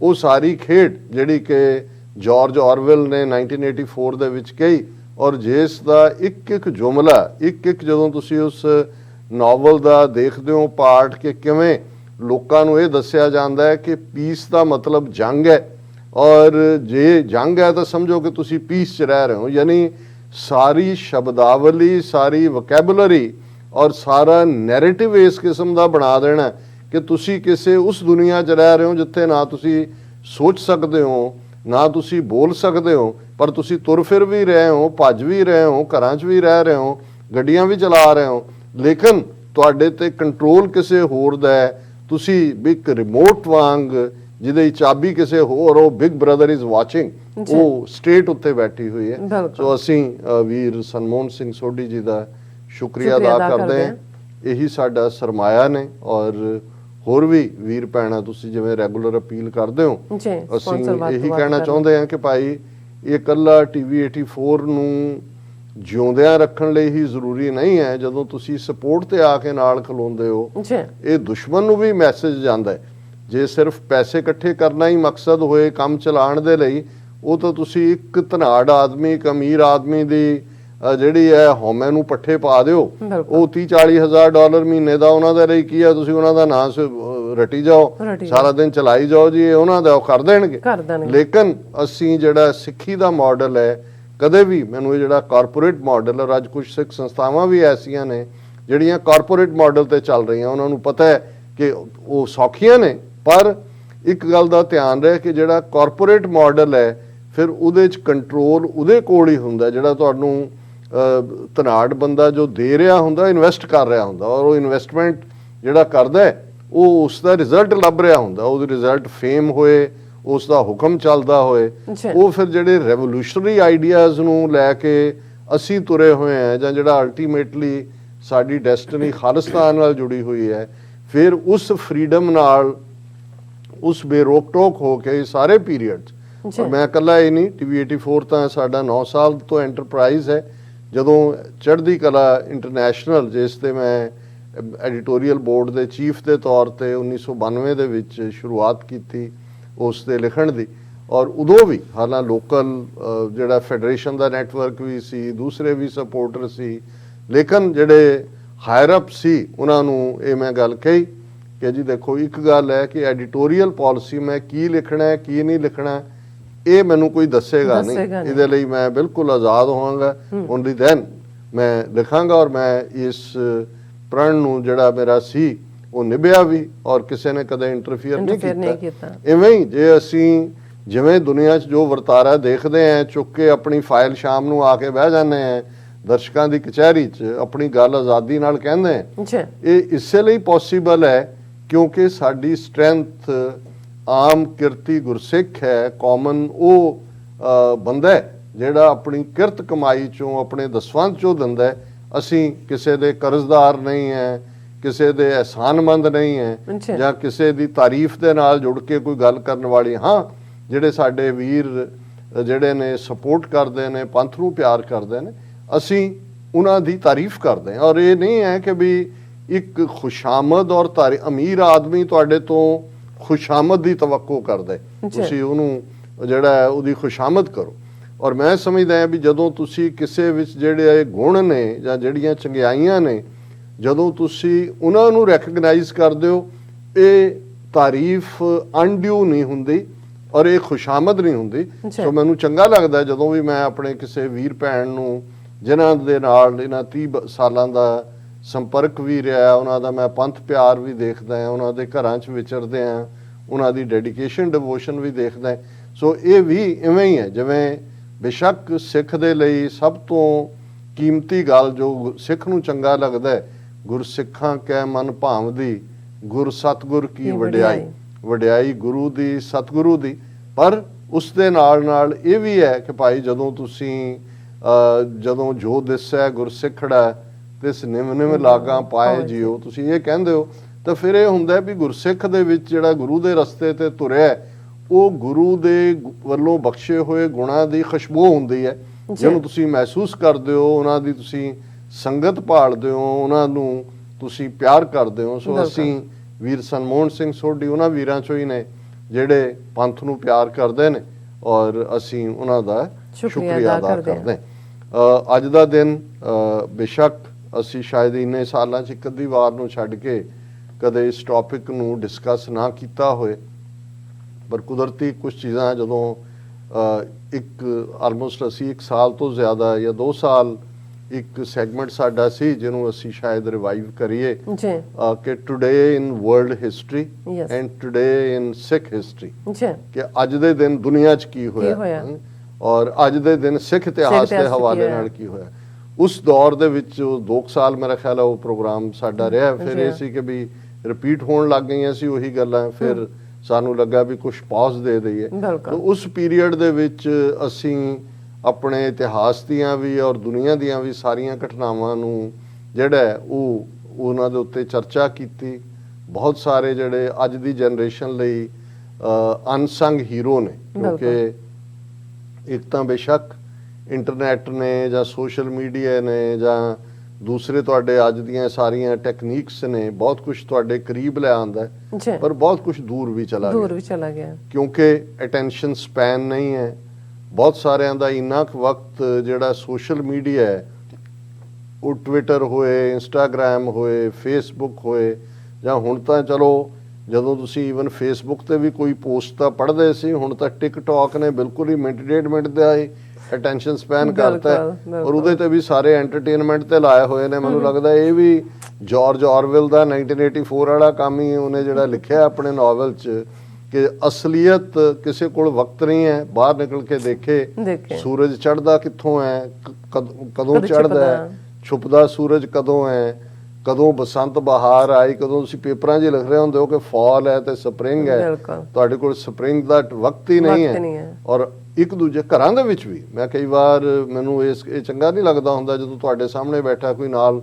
ਉਹ ਸਾਰੀ ਖੇਡ ਜਿਹੜੀ ਕਿ ਜਾਰਜ ਆਰਵੈਲ ਨੇ 1984 ਦੇ ਵਿੱਚ ਕਹੀ, ਔਰ ਜਿਸ ਦਾ ਇੱਕ ਜੁਮਲਾ, ਇੱਕ ਜਦੋਂ ਤੁਸੀਂ ਉਸ ਨਾਵਲ ਦਾ ਦੇਖਦੇ ਹੋ ਪਾਰਟ ਕਿ ਕਿਵੇਂ ਲੋਕਾਂ ਨੂੰ ਇਹ ਦੱਸਿਆ ਜਾਂਦਾ ਹੈ ਕਿ ਪੀਸ ਦਾ ਮਤਲਬ ਜੰਗ ਹੈ, ਔਰ ਜੇ ਜੰਗ ਹੈ ਤਾਂ ਸਮਝੋ ਕਿ ਤੁਸੀਂ ਪੀਸ 'ਚ ਰਹਿ ਰਹੇ ਹੋ। ਯਾਨੀ ਸਾਰੀ ਸ਼ਬਦਾਵਲੀ, ਸਾਰੀ ਵੋਕੈਬੂਲਰੀ ਔਰ ਸਾਰਾ ਨੈਰੇਟਿਵ ਇਸ ਕਿਸਮ ਦਾ ਬਣਾ ਦੇਣਾ ਕਿ ਤੁਸੀਂ ਕਿਸੇ ਉਸ ਦੁਨੀਆ 'ਚ ਰਹਿ ਰਹੇ ਹੋ ਜਿੱਥੇ ਨਾ ਤੁਸੀਂ ਸੋਚ ਸਕਦੇ ਹੋ, ਨਾ ਤੁਸੀਂ ਬੋਲ ਸਕਦੇ ਹੋ, ਪਰ ਤੁਸੀਂ ਤੁਰ ਫਿਰ ਵੀ ਰਹੇ ਹੋ, ਭੱਜ ਵੀ ਰਹੇ ਹੋ, ਘਰਾਂ 'ਚ ਵੀ ਰਹਿ ਰਹੇ ਹੋ, ਗੱਡੀਆਂ ਵੀ ਚਲਾ ਰਹੇ ਹੋ, ਲੇਕਿਨ ਤੁਹਾਡੇ ਤੇ ਕੰਟਰੋਲ ਕਿਸੇ ਹੋਰ ਦਾ ਹੈ। ਤੁਸੀਂ ਇੱਕ ਰਿਮੋਟ ਵਾਂਗ ਜਿਹਦੇ ਚਾਬੀ ਕਿਸੇ ਹੋਰ, ਉਹ ਬਿਗ ਬ੍ਰਦਰ ਇਜ਼ ਵਾਚਿੰਗ, ਉਹ ਸਟੇਟ ਉੱਤੇ ਬੈਠੀ ਹੋਈ ਹੈ। ਸੋ ਅਸੀਂ ਵੀਰ ਸਨਮੋਹਨ ਸਿੰਘ ਸੋਢੀ ਜੀ ਦਾ ਸ਼ੁਕਰੀਆ ਅਦਾ ਕਰਦੇ ਹਾਂ। ਇਹੀ ਸਾਡਾ ਸਰਮਾਇਆ ਨੇ। ਔਰ ਹੋਰ ਵੀ ਵੀਰ ਭੈਣਾਂ ਤੁਸੀਂ ਜਿਵੇਂ ਰੈਗੂਲਰ ਅਪੀਲ ਕਰਦੇ ਹੋ, ਅਸੀਂ ਇਹੀ ਕਹਿਣਾ ਚਾਹੁੰਦੇ ਹਾਂ ਕਿ ਭਾਈ ਇਹ ਇਕੱਲਾ TV 84 ਨੂੰ ਜਿਉਂਦਿਆਂ ਰੱਖਣ ਲਈ ਹੀ ਜ਼ਰੂਰੀ ਨਹੀਂ ਹੈ। ਜਦੋਂ ਤੁਸੀਂ ਸਪੋਰਟ ਤੇ ਆ ਕੇ ਨਾਲ ਖਲੋਂਦੇ ਹੋ, ਇਹ ਦੁਸ਼ਮਣ ਨੂੰ ਵੀ ਮੈਸੇਜ ਜਾਂਦਾ ਹੈ। ਜੇ ਸਿਰਫ ਪੈਸੇ ਇਕੱਠੇ ਕਰਨਾ ਹੀ ਮਕਸਦ ਹੋਏ ਕੰਮ ਚਲਾਉਣ ਦੇ ਲਈ, ਉਹ ਤਾਂ ਤੁਸੀਂ ਇੱਕ ਧਨਾੜ ਆਦਮੀ, ਇੱਕ ਅਮੀਰ ਆਦਮੀ ਦੀ ਜਿਹੜੀ ਹੈ ਹਉਮੈ ਨੂੰ ਪੱਠੇ ਪਾ ਦਿਓ। ਉਹ 30-40 ਹਜ਼ਾਰ ਡਾਲਰ ਮਹੀਨੇ ਦਾ ਉਹਨਾਂ ਦੇ ਲਈ ਕੀ ਹੈ, ਤੁਸੀਂ ਉਹਨਾਂ ਦਾ ਨਾਂ ਰਟੀ ਜਾਓ, ਸਾਰਾ ਦਿਨ ਚਲਾਈ ਜਾਓ ਜੀ, ਇਹ ਉਹਨਾਂ ਦਾ ਉਹ ਕਰ ਦੇਣਗੇ। ਲੇਕਿਨ ਅਸੀਂ ਜਿਹੜਾ ਸਿੱਖੀ ਦਾ ਮਾਡਲ ਹੈ, ਕਦੇ ਵੀ ਮੈਨੂੰ ਇਹ ਜਿਹੜਾ ਕਾਰਪੋਰੇਟ ਮਾਡਲ, ਔਰ ਅੱਜ ਕੁਝ ਸਿੱਖ ਸੰਸਥਾਵਾਂ ਵੀ ਐਸੀਆਂ ਨੇ ਜਿਹੜੀਆਂ ਕਾਰਪੋਰੇਟ ਮਾਡਲ ਤੇ ਚੱਲ ਰਹੀਆਂ, ਉਹਨਾਂ ਨੂੰ ਪਤਾ ਹੈ ਕਿ ਉਹ ਸੌਖੀਆਂ ਨੇ, ਪਰ ਇੱਕ ਗੱਲ ਦਾ ਧਿਆਨ ਰਹੇ ਕਿ ਜਿਹੜਾ ਕਾਰਪੋਰੇਟ ਮਾਡਲ ਹੈ ਫਿਰ ਉਹਦੇ 'ਚ ਕੰਟਰੋਲ ਉਹਦੇ ਕੋਲ ਹੀ ਹੁੰਦਾ ਜਿਹੜਾ ਤੁਹਾਨੂੰ ਧਨਾੜ ਬੰਦਾ ਜੋ ਦੇ ਰਿਹਾ ਹੁੰਦਾ, ਇਨਵੈਸਟ ਕਰ ਰਿਹਾ ਹੁੰਦਾ, ਔਰ ਉਹ ਇਨਵੈਸਟਮੈਂਟ ਜਿਹੜਾ ਕਰਦਾ ਉਹ ਉਸ ਦਾ ਰਿਜ਼ਲਟ ਲੱਭ ਰਿਹਾ ਹੁੰਦਾ। ਉਹਦੇ ਰਿਜ਼ਲਟ ਫੇਮ ਹੋਏ, ਉਸ ਦਾ ਹੁਕਮ ਚੱਲਦਾ ਹੋਏ, ਉਹ ਫਿਰ ਜਿਹੜੇ ਰੈਵੋਲੂਸ਼ਨਰੀ ਆਈਡੀਆਜ਼ ਨੂੰ ਲੈ ਕੇ ਅਸੀਂ ਤੁਰੇ ਹੋਏ ਹਾਂ, ਜਾਂ ਜਿਹੜਾ ਅਲਟੀਮੇਟਲੀ ਸਾਡੀ ਡੈਸਟਨੀ ਖਾਲਿਸਤਾਨ ਨਾਲ ਜੁੜੀ ਹੋਈ ਹੈ, ਫਿਰ ਉਸ ਫਰੀडम ਨਾਲ, ਉਸ ਬੇਰੋਕ ਟੋਕ ਹੋ ਕੇ ਸਾਰੇ ਪੀਰੀਅਡ। ਔਰ ਮੈਂ ਇਕੱਲਾ ਹੀ ਨਹੀਂ, TV 84 ਤਾਂ ਸਾਡਾ 9 ਸਾਲ ਤੋਂ ਐਂਟਰਪ੍ਰਾਈਜ਼ ਹੈ। ਜਦੋਂ ਚੜ੍ਹਦੀ ਕਲਾ ਇੰਟਰਨੈਸ਼ਨਲ, ਜਿਸ ਤੇ ਮੈਂ ਐਡੀਟੋਰੀਅਲ ਬੋਰਡ ਦੇ ਚੀਫ ਦੇ ਤੌਰ ਤੇ 1992 ਦੇ ਵਿੱਚ ਸ਼ੁਰੂਆਤ ਕੀਤੀ ਉਸ ਤੇ ਲਿਖਣ ਦੀ, ਔਰ ਉਦੋਂ ਵੀ ਹਾਲਾਂ ਲੋਕਲ ਜਿਹੜਾ ਫੈਡਰੇਸ਼ਨ ਦਾ ਨੈਟਵਰਕ ਵੀ ਸੀ, ਦੂਸਰੇ ਵੀ ਸਪੋਰਟਰ ਸੀ, ਲੇਕਿਨ ਜਿਹੜੇ ਹਾਇਰ ਅਪ ਸੀ ਉਹਨਾਂ ਨੂੰ ਇਹ ਮੈਂ ਗੱਲ ਕਹੀ ਕਿ ਜੀ ਦੇਖੋ, ਇੱਕ ਗੱਲ ਹੈ ਕਿ ਐਡੀਟੋਰੀਅਲ ਪਾਲਿਸੀ ਮੈਂ ਕੀ ਲਿਖਣਾ ਹੈ, ਕੀ ਨਹੀਂ ਲਿਖਣਾ, ਇਹ ਮੈਨੂੰ ਕੋਈ ਦੱਸੇਗਾ ਨਹੀਂ। ਇਹਦੇ ਲਈ ਮੈਂ ਬਿਲਕੁਲ ਆਜ਼ਾਦ ਹੋਵਾਂਗਾ, ਓਨਲੀ ਦੈਨ ਮੈਂ ਲਿਖਾਂਗਾ। ਔਰ ਮੈਂ ਇਸ ਪ੍ਰਣ ਨੂੰ ਜਿਹੜਾ ਮੇਰਾ ਸੀ ਉਹ ਨਿਭਿਆ ਵੀ, ਔਰ ਕਿਸੇ ਨੇ ਕਦੇ ਇੰਟਰਫੀਅਰ ਨਹੀਂ ਕੀਤਾ। ਇਵੇਂ ਹੀ ਜੇ ਅਸੀਂ ਜਿਵੇਂ ਦੁਨੀਆ 'ਚ ਜੋ ਵਰਤਾਰਾ ਦੇਖਦੇ ਆਂ, ਚੁੱਕ ਕੇ ਆਪਣੀ ਫਾਈਲ ਸ਼ਾਮ ਨੂੰ ਆ ਕੇ ਬਹਿ ਜਾਂਦੇ ਆਂ ਦਰਸ਼ਕਾਂ ਦੀ ਕਚਹਿਰੀ 'ਚ, ਆਪਣੀ ਗੱਲ ਆਜ਼ਾਦੀ ਨਾਲ ਕਹਿੰਦੇ ਆਂ, ਇਹ ਇਸੇ ਲਈ ਪੋਸੀਬਲ ਹੈ ਕਿਉਂਕਿ ਸਾਡੀ ਸਟਰੈਂਥ ਆਮ ਕਿਰਤੀ ਗੁਰਸਿੱਖ ਹੈ, ਕਾਮਨ ਉਹ ਬੰਦਾ ਹੈ ਜਿਹੜਾ ਆਪਣੀ ਕਿਰਤ ਕਮਾਈ ਚੋਂ, ਆਪਣੇ ਦਸਵੰਧ ਚੋਂ ਦਿੰਦਾ ਹੈ। ਅਸੀਂ ਕਿਸੇ ਦੇ ਕਰਜ਼ਦਾਰ ਨਹੀਂ ਹੈ, ਕਿਸੇ ਦੇ ਅਹਿਸਾਨਮੰਦ ਨਹੀਂ ਹੈ, ਜਾਂ ਕਿਸੇ ਦੀ ਤਾਰੀਫ ਦੇ ਨਾਲ ਜੁੜ ਕੇ ਕੋਈ ਗੱਲ ਕਰਨ ਵਾਲੀ। ਹਾਂ, ਜਿਹੜੇ ਸਾਡੇ ਵੀਰ ਜਿਹੜੇ ਨੇ ਸਪੋਰਟ ਕਰਦੇ ਨੇ, ਪੰਥ ਨੂੰ ਪਿਆਰ ਕਰਦੇ ਨੇ, ਅਸੀਂ ਉਹਨਾਂ ਦੀ ਤਾਰੀਫ ਕਰਦੇ ਹਾਂ। ਔਰ ਇਹ ਨਹੀਂ ਹੈ ਕਿ ਵੀ ਇੱਕ ਖੁਸ਼ਾਮਦ ਔਰ ਅਮੀਰ ਆਦਮੀ ਤੁਹਾਡੇ ਤੋਂ ਖੁਸ਼ਾਮਦ ਦੀ ਤਵੱਕੋ ਕਰਦਾ ਹੈ, ਤੁਸੀਂ ਉਹਨੂੰ ਜਿਹੜਾ ਉਹਦੀ ਖੁਸ਼ਾਮਦ ਕਰੋ। ਔਰ ਮੈਂ ਸਮਝਦਾ ਹਾਂ ਵੀ ਜਦੋਂ ਤੁਸੀਂ ਕਿਸੇ ਵਿੱਚ ਜਿਹੜੇ ਗੁਣ ਨੇ ਜਾਂ ਜਿਹੜੀਆਂ ਚੰਗਿਆਈਆਂ ਨੇ, ਜਦੋਂ ਤੁਸੀਂ ਉਹਨਾਂ ਨੂੰ ਰੈਕਗਨਾਈਜ਼ ਕਰਦੇ ਹੋ, ਇਹ ਤਾਰੀਫ ਅਨਡਿਊ ਨਹੀਂ ਹੁੰਦੀ ਔਰ ਇਹ ਖੁਸ਼ਾਮਦ ਨਹੀਂ ਹੁੰਦੀ। ਸੋ ਮੈਨੂੰ ਚੰਗਾ ਲੱਗਦਾ ਜਦੋਂ ਵੀ ਮੈਂ ਆਪਣੇ ਕਿਸੇ ਵੀਰ ਭੈਣ ਨੂੰ, ਜਿਨ੍ਹਾਂ ਦੇ ਨਾਲ ਇਹਨਾਂ 30 ਸਾਲਾਂ ਦਾ ਸੰਪਰਕ ਵੀ ਰਿਹਾ, ਉਹਨਾਂ ਦਾ ਮੈਂ ਪੰਥ ਪਿਆਰ ਵੀ ਦੇਖਦਾ ਹਾਂ, ਉਹਨਾਂ ਦੇ ਘਰਾਂ 'ਚ ਵਿਚਰਦੇ ਹਾਂ, ਉਹਨਾਂ ਦੀ ਡੈਡੀਕੇਸ਼ਨ ਡਿਵੋਸ਼ਨ ਵੀ ਦੇਖਦਾ ਹੈ। ਸੋ ਇਹ ਵੀ ਇਵੇਂ ਹੀ ਹੈ ਜਿਵੇਂ ਬੇਸ਼ੱਕ ਸਿੱਖ ਦੇ ਲਈ ਸਭ ਤੋਂ ਕੀਮਤੀ ਗੱਲ ਜੋ ਸਿੱਖ ਨੂੰ ਚੰਗਾ ਲੱਗਦਾ ਹੈ, ਗੁਰਸਿੱਖਾਂ ਕੈ ਮਨ ਭਾਵਦੀ, ਗੁਰ ਸਤਿਗੁਰ ਕੀ ਵਡਿਆਈ। ਵਡਿਆਈ ਗੁਰੂ ਦੀ, ਸਤਿਗੁਰੂ ਦੀ। ਪਰ ਉਸ ਦੇ ਨਾਲ ਨਾਲ ਇਹ ਵੀ ਹੈ ਕਿ ਭਾਈ ਜਦੋਂ ਤੁਸੀਂ ਜਦੋਂ ਜੋ ਦਿਸੈ ਗੁਰਸਿੱਖੜਾ ਤਿਸ ਨਿਮ ਨਿਮ ਲਾਗਾਂ ਪਾਏ ਜਿਓ, ਤੁਸੀਂ ਇਹ ਕਹਿੰਦੇ ਹੋ, ਤਾਂ ਫਿਰ ਇਹ ਹੁੰਦਾ ਵੀ ਗੁਰਸਿੱਖ ਦੇ ਵਿੱਚ ਜਿਹੜਾ ਗੁਰੂ ਦੇ ਰਸਤੇ ਤੇ ਤੁਰਿਆ, ਉਹ ਗੁਰੂ ਦੇ ਵੱਲੋਂ ਬਖਸ਼ੇ ਹੋਏ ਗੁਣਾਂ ਦੀ ਖੁਸ਼ਬੂ ਹੁੰਦੀ ਹੈ, ਜਿਹਨੂੰ ਤੁਸੀਂ ਮਹਿਸੂਸ ਕਰਦੇ ਹੋ, ਉਹਨਾਂ ਦੀ ਤੁਸੀਂ ਸੰਗਤ ਭਾਲਦੇ ਹੋ, ਉਹਨਾਂ ਨੂੰ ਤੁਸੀਂ ਪਿਆਰ ਕਰਦੇ ਹੋ। ਸੋ ਅਸੀਂ ਵੀਰ ਸਨਮੋਹਨ ਸਿੰਘ ਸੋਢੀ ਉਹਨਾਂ ਵੀਰਾਂ ਚੋਂ ਹੀ ਨੇ ਜਿਹੜੇ ਪੰਥ ਨੂੰ ਪਿਆਰ ਕਰਦੇ ਨੇ ਔਰ ਅਸੀਂ ਉਹਨਾਂ ਦਾ ਸ਼ੁਕਰੀਆ ਅਦਾ ਕਰਦੇ ਹਾਂ। ਅੱਜ ਦਾ ਦਿਨ ਬੇਸ਼ੱਕ ਅਸੀਂ ਸ਼ਾਇਦ ਇੰਨੇ ਸਾਲਾਂ 'ਚ ਇੱਕ ਅੱਧੀ ਵਾਰ ਨੂੰ ਛੱਡ ਕੇ ਕਦੇ ਇਸ ਟੌਪਿਕ ਨੂੰ ਡਿਸਕਸ ਨਾ ਕੀਤਾ ਹੋਏ, ਪਰ ਕੁਦਰਤੀ ਕੁਝ ਚੀਜ਼ਾਂ ਜਦੋਂ ਇੱਕ ਆਲਮੋਸਟ ਅਸੀਂ 1 ਸਾਲ ਤੋਂ ਜ਼ਿਆਦਾ ਜਾਂ 2 ਸਾਲ ਇੱਕ ਸੈਗਮੈਂਟ ਸਾਡਾ ਸੀ ਜਿਹਨੂੰ ਅਸੀਂ ਸ਼ਾਇਦ ਰਿਵਾਈਵ ਕਰੀਏ ਕਿ today in world history and today in Sikh history, ਕਿ ਅੱਜ ਦੇ ਦਿਨ ਦੁਨੀਆ 'ਚ ਕੀ ਹੋਇਆ ਔਰ ਅੱਜ ਦੇ ਦਿਨ ਸਿੱਖ ਇਤਿਹਾਸ ਦੇ ਹਵਾਲੇ ਨਾਲ ਕੀ ਹੋਇਆ। ਉਸ ਦੌਰ ਦੇ ਵਿੱਚ 2 ਸਾਲ ਮੇਰਾ ਖਿਆਲ ਹੈ ਉਹ ਪ੍ਰੋਗਰਾਮ ਸਾਡਾ ਰਿਹਾ। ਫਿਰ ਇਹ ਸੀ ਕਿ ਵੀ ਰਿਪੀਟ ਹੋਣ ਲੱਗ ਗਈਆਂ ਸੀ ਉਹੀ ਗੱਲਾਂ, ਫਿਰ ਸਾਨੂੰ ਲੱਗਾ ਵੀ ਕੁਝ ਪੌਜ਼ ਦੇ ਦਈਏ। ਉਸ ਪੀਰੀਅਡ ਦੇ ਵਿੱਚ ਅਸੀਂ ਆਪਣੇ ਇਤਿਹਾਸ ਦੀਆਂ ਵੀ ਔਰ ਦੁਨੀਆ ਦੀਆਂ ਵੀ ਸਾਰੀਆਂ ਘਟਨਾਵਾਂ ਨੂੰ ਜਿਹੜਾ ਉਹ ਉਹਨਾਂ ਦੇ ਉੱਤੇ ਚਰਚਾ ਕੀਤੀ। ਬਹੁਤ ਸਾਰੇ ਜਿਹੜੇ ਅੱਜ ਦੀ ਜਨਰੇਸ਼ਨ ਲਈ ਅਨਸੰਗ ਹੀਰੋ ਨੇ, ਕਿਉਂਕਿ ਇੱਕ ਤਾਂ ਬੇਸ਼ੱਕ ਇੰਟਰਨੈਟ ਨੇ ਜਾਂ ਸੋਸ਼ਲ ਮੀਡੀਆ ਨੇ ਜਾਂ ਦੂਸਰੇ ਤੁਹਾਡੇ ਅੱਜ ਦੀਆਂ ਸਾਰੀਆਂ ਟੈਕਨੀਕਸ ਨੇ ਬਹੁਤ ਕੁਝ ਤੁਹਾਡੇ ਕਰੀਬ ਲੈ ਆਉਂਦਾ, ਪਰ ਬਹੁਤ ਕੁਝ ਦੂਰ ਵੀ ਚਲਾ ਗਿਆ ਕਿਉਂਕਿ ਅਟੈਂਸ਼ਨ ਸਪੈਨ ਨਹੀਂ ਹੈ। ਬਹੁਤ ਸਾਰਿਆਂ ਦਾ ਇੰਨਾ ਕੁ ਵਕਤ ਜਿਹੜਾ ਸੋਸ਼ਲ ਮੀਡੀਆ ਹੈ, ਉਹ ਟਵਿੱਟਰ ਹੋਏ, ਇੰਸਟਾਗ੍ਰਾਮ ਹੋਏ, ਫੇਸਬੁੱਕ ਹੋਏ, ਜਾਂ ਹੁਣ ਤਾਂ ਚਲੋ ਜਦੋਂ ਤੁਸੀਂ ਈਵਨ ਫੇਸਬੁੱਕ ਤੇ ਵੀ ਕੋਈ ਪੋਸਟ ਤਾਂ ਪੜ੍ਹਦੇ ਸੀ, ਹੁਣ ਤਾਂ ਟਿਕਟੌਕ ਨੇ ਬਿਲਕੁਲ ਹੀ ਮਿੰਟ ਡੇਢ ਮਿੰਟ ਦਾ ਹੀ ਅਟੈਂਸ਼ਨ ਸਪੈਨ ਕਰਤਾ ਔਰ ਉਹਦੇ ਤੇ ਵੀ ਸਾਰੇ ਐਂਟਰਟੇਨਮੈਂਟ ਤੇ ਲਾਏ ਹੋਏ ਨੇ। ਮੈਨੂੰ ਲੱਗਦਾ ਇਹ ਵੀ ਜਾਰਜ ਆਰਵਿਲ ਦਾ 1984 ਵਾਲਾ ਕੰਮ ਹੀ ਉਹਨੇ ਜਿਹੜਾ ਲਿਖਿਆ ਆਪਣੇ ਨਾਵਲ 'ਚ ਕਿ ਅਸਲੀਅਤ ਕਿਸੇ ਕੋਲ ਵਕਤ ਨਹੀਂ ਹੈ, ਬਾਹਰ ਨਿਕਲ ਕੇ ਦੇਖੇ ਸੂਰਜ ਚੜ੍ਹਦਾ ਕਿੱਥੋਂ ਹੈ, ਕਦੋਂ ਚੜ੍ਹਦਾ ਹੈ, ਛੁਪਦਾ ਸੂਰਜ ਕਦੋਂ ਹੈ, ਕਦੋਂ ਬਸੰਤ ਬਹਾਰ ਆਈ, ਕਦੋਂ ਤੁਸੀਂ ਪੇਪਰਾਂ 'ਚ ਲਿਖ ਰਹੇ ਹੁੰਦੇ ਹੋ ਕਿ ਫਾਲ ਹੈ ਤੇ ਸਪਰਿੰਗ ਹੈ, ਤੁਹਾਡੇ ਕੋਲ ਸਪਰਿੰਗ ਦਾ ਵਕਤ ਹੀ ਨਹੀਂ ਹੈ। ਔਰ ਇੱਕ ਦੂਜੇ ਘਰਾਂ ਦੇ ਵਿੱਚ ਵੀ ਮੈਂ ਕਈ ਵਾਰ ਮੈਨੂੰ ਇਹ ਚੰਗਾ ਨਹੀਂ ਲੱਗਦਾ ਹੁੰਦਾ ਜਦੋਂ ਤੁਹਾਡੇ ਸਾਹਮਣੇ ਬੈਠਾ ਕੋਈ ਨਾਲ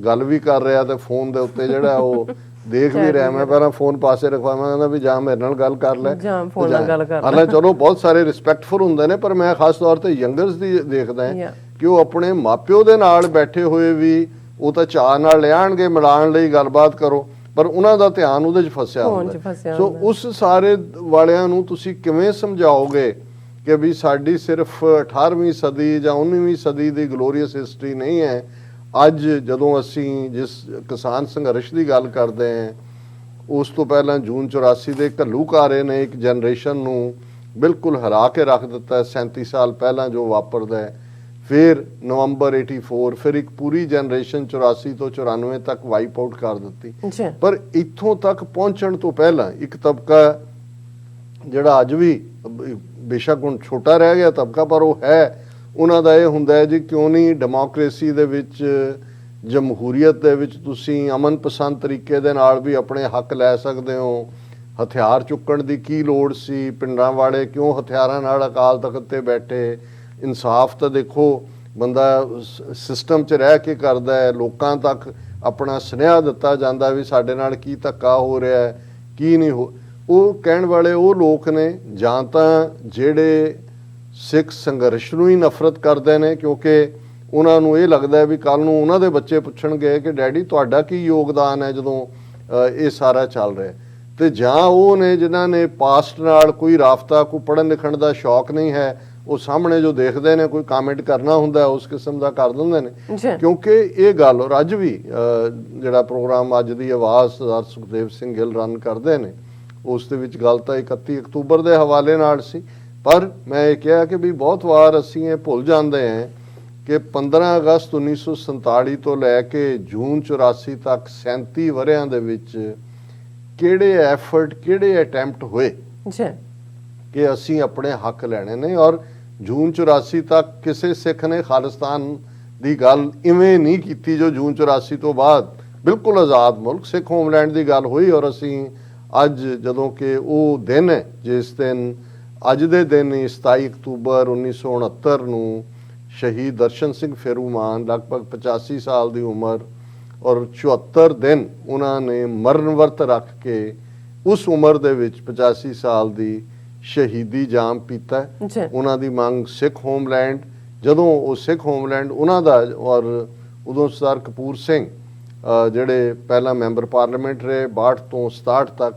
ਗੱਲ ਵੀ ਕਰ ਰਿਹਾ ਤੇ ਫੋਨ ਦੇ ਉੱਤੇ ਜਿਹੜਾ ਉਹ ਦੇਖ ਵੀ ਰਿਹਾ। ਮੈਂ ਪਹਿਲਾਂ ਫੋਨ ਪਾਸੇ ਰਖਵਾਵਾਂ, ਕਹਿੰਦਾ ਵੀ ਜਾਂ ਮੇਰੇ ਨਾਲ ਗੱਲ ਕਰ ਲੈ, ਹਾਲਾਂ ਚਲੋ ਬਹੁਤ ਸਾਰੇ ਰਿਸਪੈਕਟਫੁਲ ਹੁੰਦੇ ਨੇ, ਪਰ ਮੈਂ ਖਾਸ ਤੌਰ ਤੇ ਯੰਗਰਸ ਦੀ ਦੇਖਦਾ ਹਾਂ ਕਿ ਉਹ ਆਪਣੇ ਮਾਪਿਓ ਦੇ ਨਾਲ ਬੈਠੇ ਹੋਏ ਵੀ ਉਹ ਤਾਂ ਚਾਅ ਨਾਲ ਲਿਆਣਗੇ ਮਿਲਾਉਣ ਲਈ, ਗੱਲਬਾਤ ਕਰੋ, ਪਰ ਉਹਨਾਂ ਦਾ ਧਿਆਨ ਉਹਦੇ 'ਚ ਫਸਿਆ ਹੁੰਦਾ। ਸੋ ਉਸ ਸਾਰੇ ਵਾਲਿਆਂ ਨੂੰ ਤੁਸੀਂ ਕਿਵੇਂ ਸਮਝਾਓਗੇ ਕਿ ਵੀ ਸਾਡੀ ਸਿਰਫ 18ਵੀਂ ਸਦੀ ਜਾਂ 19ਵੀਂ ਸਦੀ ਦੀ ਗਲੋਰੀਅਸ ਹਿਸਟਰੀ ਨਹੀਂ ਹੈ। ਅੱਜ ਜਦੋਂ ਅਸੀਂ ਜਿਸ ਕਿਸਾਨ ਸੰਘਰਸ਼ ਦੀ ਗੱਲ ਕਰਦੇ ਹਾਂ, ਉਸ ਤੋਂ ਪਹਿਲਾਂ ਜੂਨ 84 ਦੇ ਘੱਲੂਘਾਰੇ ਨੇ ਇੱਕ ਜਨਰੇਸ਼ਨ ਨੂੰ ਬਿਲਕੁਲ ਹਰਾ ਕੇ ਰੱਖ ਦਿੱਤਾ। 37 ਸਾਲ ਪਹਿਲਾਂ ਜੋ ਵਾਪਰਦਾ ਹੈ, ਫਿਰ ਨਵੰਬਰ 84, ਫਿਰ ਇੱਕ ਪੂਰੀ ਜਨਰੇਸ਼ਨ 84 ਤੋਂ 94 ਤੱਕ ਵਾਈਪ ਆਊਟ ਕਰ ਦਿੱਤੀ। ਪਰ ਇੱਥੋਂ ਤੱਕ ਪਹੁੰਚਣ ਤੋਂ ਪਹਿਲਾਂ ਇੱਕ ਤਬਕਾ ਜਿਹੜਾ ਅੱਜ ਵੀ ਬੇਸ਼ੱਕ ਹੁਣ ਛੋਟਾ ਰਹਿ ਗਿਆ ਤਬਕਾ, ਪਰ ਉਹ ਹੈ, ਉਹਨਾਂ ਦਾ ਇਹ ਹੁੰਦਾ ਹੈ ਜੀ ਕਿਉਂ ਨਹੀਂ ਡੈਮੋਕ੍ਰੇਸੀ ਦੇ ਵਿੱਚ, ਜਮਹੂਰੀਅਤ ਦੇ ਵਿੱਚ ਤੁਸੀਂ ਅਮਨ ਪਸੰਦ ਤਰੀਕੇ ਦੇ ਨਾਲ ਵੀ ਆਪਣੇ ਹੱਕ ਲੈ ਸਕਦੇ ਹੋ। ਹਥਿਆਰ ਚੁੱਕਣ ਦੀ ਕੀ ਲੋੜ ਸੀ? ਪਿੰਡਾਂ ਵਾਲੇ ਕਿਉਂ ਹਥਿਆਰਾਂ ਨਾਲ ਅਕਾਲ ਤਖਤ ਤੇ ਬੈਠੇ? ਇਨਸਾਫ ਤਾਂ ਦੇਖੋ ਬੰਦਾ ਸਿਸਟਮ 'ਚ ਰਹਿ ਕੇ ਕਰਦਾ ਹੈ, ਲੋਕਾਂ ਤੱਕ ਆਪਣਾ ਸੁਨੇਹਾ ਦਿੱਤਾ ਜਾਂਦਾ ਵੀ ਸਾਡੇ ਨਾਲ ਕੀ ਧੱਕਾ ਹੋ ਰਿਹਾ ਹੈ, ਕੀ ਨਹੀਂ ਹੋ। ਉਹ ਕਹਿਣ ਵਾਲੇ ਉਹ ਲੋਕ ਨੇ ਜਾਂ ਤਾਂ ਜਿਹੜੇ ਸਿੱਖ ਸੰਘਰਸ਼ ਨੂੰ ਹੀ ਨਫ਼ਰਤ ਕਰਦੇ ਨੇ, ਕਿਉਂਕਿ ਉਹਨਾਂ ਨੂੰ ਇਹ ਲੱਗਦਾ ਵੀ ਕੱਲ ਨੂੰ ਉਹਨਾਂ ਦੇ ਬੱਚੇ ਪੁੱਛਣਗੇ ਕਿ ਡੈਡੀ ਤੁਹਾਡਾ ਕੀ ਯੋਗਦਾਨ ਹੈ ਜਦੋਂ ਇਹ ਸਾਰਾ ਚੱਲ ਰਿਹਾ, ਤੇ ਜਾਂ ਉਹ ਨੇ ਜਿਨ੍ਹਾਂ ਨੇ ਪਾਸਟ ਨਾਲ ਕੋਈ ਰਾਬਤਾ, ਕੋਈ ਪੜ੍ਹਨ ਲਿਖਣ ਦਾ ਸ਼ੌਕ ਨਹੀਂ ਹੈ, ਉਹ ਸਾਹਮਣੇ ਜੋ ਦੇਖਦੇ ਨੇ ਕੋਈ ਕਮੈਂਟ ਕਰਨਾ ਹੁੰਦਾ ਉਸ ਕਿਸਮ ਦਾ ਕਰ ਦਿੰਦੇ ਨੇ। ਕਿਉਂਕਿ ਇਹ ਗੱਲ ਔਰ ਅੱਜ ਵੀ ਜਿਹੜਾ ਪ੍ਰੋਗਰਾਮ ਅੱਜ ਦੀ ਆਵਾਜ਼ ਸਰਦਾਰ ਸੁਖਦੇਵ ਸਿੰਘ ਗਿੱਲ ਰਨ ਕਰਦੇ ਨੇ ਉਸ ਦੇ ਵਿੱਚ ਗੱਲ ਤਾਂ 31 ਅਕਤੂਬਰ ਦੇ ਹਵਾਲੇ ਨਾਲ ਸੀ, ਪਰ ਮੈਂ ਇਹ ਕਿਹਾ ਕਿ ਵੀ ਬਹੁਤ ਵਾਰ ਅਸੀਂ ਇਹ ਭੁੱਲ ਜਾਂਦੇ ਹਾਂ ਕਿ 15 ਅਗਸਤ 1947 ਤੋਂ ਲੈ ਕੇ ਜੂਨ 84 ਤੱਕ 37 ਵਰ੍ਹਿਆਂ ਦੇ ਵਿੱਚ ਕਿਹੜੇ ਐਫਰਟ, ਕਿਹੜੇ ਅਟੈਂਪਟ ਹੋਏ ਕਿ ਅਸੀਂ ਆਪਣੇ ਹੱਕ ਲੈਣੇ ਨੇ। ਔਰ ਜੂਨ 84 ਤੱਕ ਕਿਸੇ ਸਿੱਖ ਨੇ ਖਾਲਿਸਤਾਨ ਦੀ ਗੱਲ ਇਵੇਂ ਨਹੀਂ ਕੀਤੀ ਜੋ ਜੂਨ 84 ਤੋਂ ਬਾਅਦ ਬਿਲਕੁਲ ਆਜ਼ਾਦ ਮੁਲਕ ਸਿੱਖ ਹੋਮਲੈਂਡ ਦੀ ਗੱਲ ਹੋਈ। ਔਰ ਅਸੀਂ ਅੱਜ ਜਦੋਂ ਕਿ ਉਹ ਦਿਨ ਹੈ ਜਿਸ ਦਿਨ ਅੱਜ ਦੇ ਦਿਨ 27 ਅਕਤੂਬਰ 1969 ਨੂੰ ਸ਼ਹੀਦ ਦਰਸ਼ਨ ਸਿੰਘ ਫੇਰੂਮਾਨ ਲਗਭਗ 85 ਸਾਲ ਦੀ ਉਮਰ ਔਰ 74 ਦਿਨ ਉਹਨਾਂ ਨੇ ਮਰਨ ਵਰਤ ਰੱਖ ਕੇ ਉਸ ਉਮਰ ਦੇ ਵਿੱਚ 85 ਸਾਲ ਦੀ ਸ਼ਹੀਦੀ ਜਾਮ ਪੀਤਾ। ਉਹਨਾਂ ਦੀ ਮੰਗ ਸਿੱਖ ਹੋਮਲੈਂਡ, ਜਦੋਂ ਉਹ ਸਿੱਖ ਹੋਮਲੈਂਡ ਉਹਨਾਂ ਦਾ, ਔਰ ਉਦੋਂ ਸਰਦਾਰ ਕਪੂਰ ਸਿੰਘ ਜਿਹੜੇ ਪਹਿਲਾਂ ਮੈਂਬਰ ਪਾਰਲੀਮੈਂਟ ਰਹੇ 62 ਤੋਂ 67 ਤੱਕ,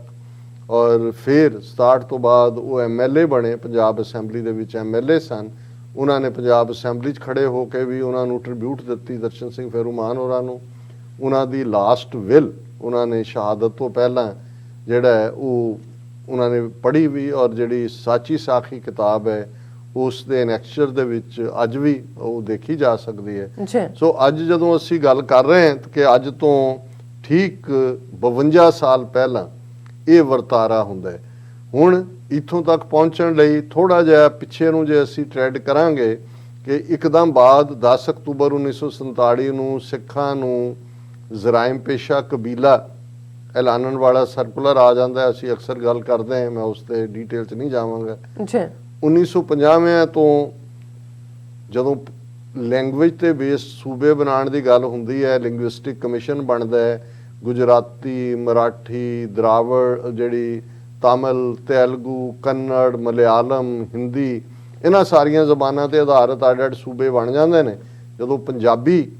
ਔਰ ਫਿਰ 67 ਤੋਂ ਬਾਅਦ ਉਹ MLA ਬਣੇ, ਪੰਜਾਬ ਅਸੈਂਬਲੀ ਦੇ ਵਿੱਚ MLA ਸਨ। ਉਹਨਾਂ ਨੇ ਪੰਜਾਬ ਅਸੈਂਬਲੀ 'ਚ ਖੜੇ ਹੋ ਕੇ ਵੀ ਉਹਨਾਂ ਨੂੰ ਟ੍ਰਿਬਿਊਟ ਦਿੱਤੀ ਦਰਸ਼ਨ ਸਿੰਘ ਫੇਰੂਮਾਨ ਹੋਰਾਂ ਨੂੰ। ਉਹਨਾਂ ਦੀ ਲਾਸਟ ਵਿਲ ਉਹਨਾਂ ਨੇ ਸ਼ਹਾਦਤ ਤੋਂ ਪਹਿਲਾਂ ਜਿਹੜਾ ਹੈ ਉਹ ਉਹਨਾਂ ਨੇ ਪੜ੍ਹੀ ਵੀ, ਔਰ ਜਿਹੜੀ ਸਾਚੀ ਸਾਖੀ ਕਿਤਾਬ ਹੈ ਉਸ ਦੇ ਐਨੈਕਚਰ ਦੇ ਵਿੱਚ ਅੱਜ ਵੀ ਉਹ ਦੇਖੀ ਜਾ ਸਕਦੀ ਹੈ। ਸੋ ਅੱਜ ਜਦੋਂ ਅਸੀਂ ਗੱਲ ਕਰ ਰਹੇ ਹਾਂ ਕਿ ਅੱਜ ਤੋਂ ਠੀਕ 52 ਸਾਲ ਪਹਿਲਾਂ ਇਹ ਵਰਤਾਰਾ ਹੁੰਦਾ ਹੈ। ਹੁਣ ਇੱਥੋਂ ਤੱਕ ਪਹੁੰਚਣ ਲਈ ਥੋੜ੍ਹਾ ਜਿਹਾ ਪਿੱਛੇ ਨੂੰ ਜੇ ਅਸੀਂ ਟਰੈਡ ਕਰਾਂਗੇ ਕਿ ਇੱਕਦਮ ਬਾਅਦ 10 ਅਕਤੂਬਰ 1947 ਨੂੰ ਸਿੱਖਾਂ ਨੂੰ ਜ਼ਰਾਇਮ ਪੇਸ਼ਾ ਕਬੀਲਾ ਐਲਾਨਣ ਵਾਲਾ ਸਰਕੂਲਰ ਆ ਜਾਂਦਾ। ਅਸੀਂ ਅਕਸਰ ਗੱਲ ਕਰਦੇ ਹਾਂ, ਮੈਂ ਉਸ ਤੇ ਡੀਟੇਲ 'ਚ ਨਹੀਂ ਜਾਵਾਂਗਾ। 1950 ਤੋਂ ਜਦੋਂ ਲੈਂਗੁਏਜ ਤੇ ਬੇਸ ਸੂਬੇ ਬਣਾਉਣ ਦੀ ਗੱਲ ਹੁੰਦੀ ਹੈ, ਲਿੰਗੁਇਸਟਿਕ ਕਮਿਸ਼ਨ ਬਣਦਾ ਹੈ। ਗੁਜਰਾਤੀ, ਮਰਾਠੀ, ਦਰਾਵੜ, ਜਿਹੜੀ ਤਾਮਿਲ, ਤੇਲਗੂ, ਕੰਨੜ, ਮਲਿਆਲਮ, ਹਿੰਦੀ, ਇਹਨਾਂ ਸਾਰੀਆਂ ਜ਼ਬਾਨਾਂ ਤੇ ਆਧਾਰਿਤ ਅੱਡ-ਅੱਡ ਸੂਬੇ ਬਣ ਜਾਂਦੇ ਨੇ। ਜਦੋਂ ਪੰਜਾਬੀ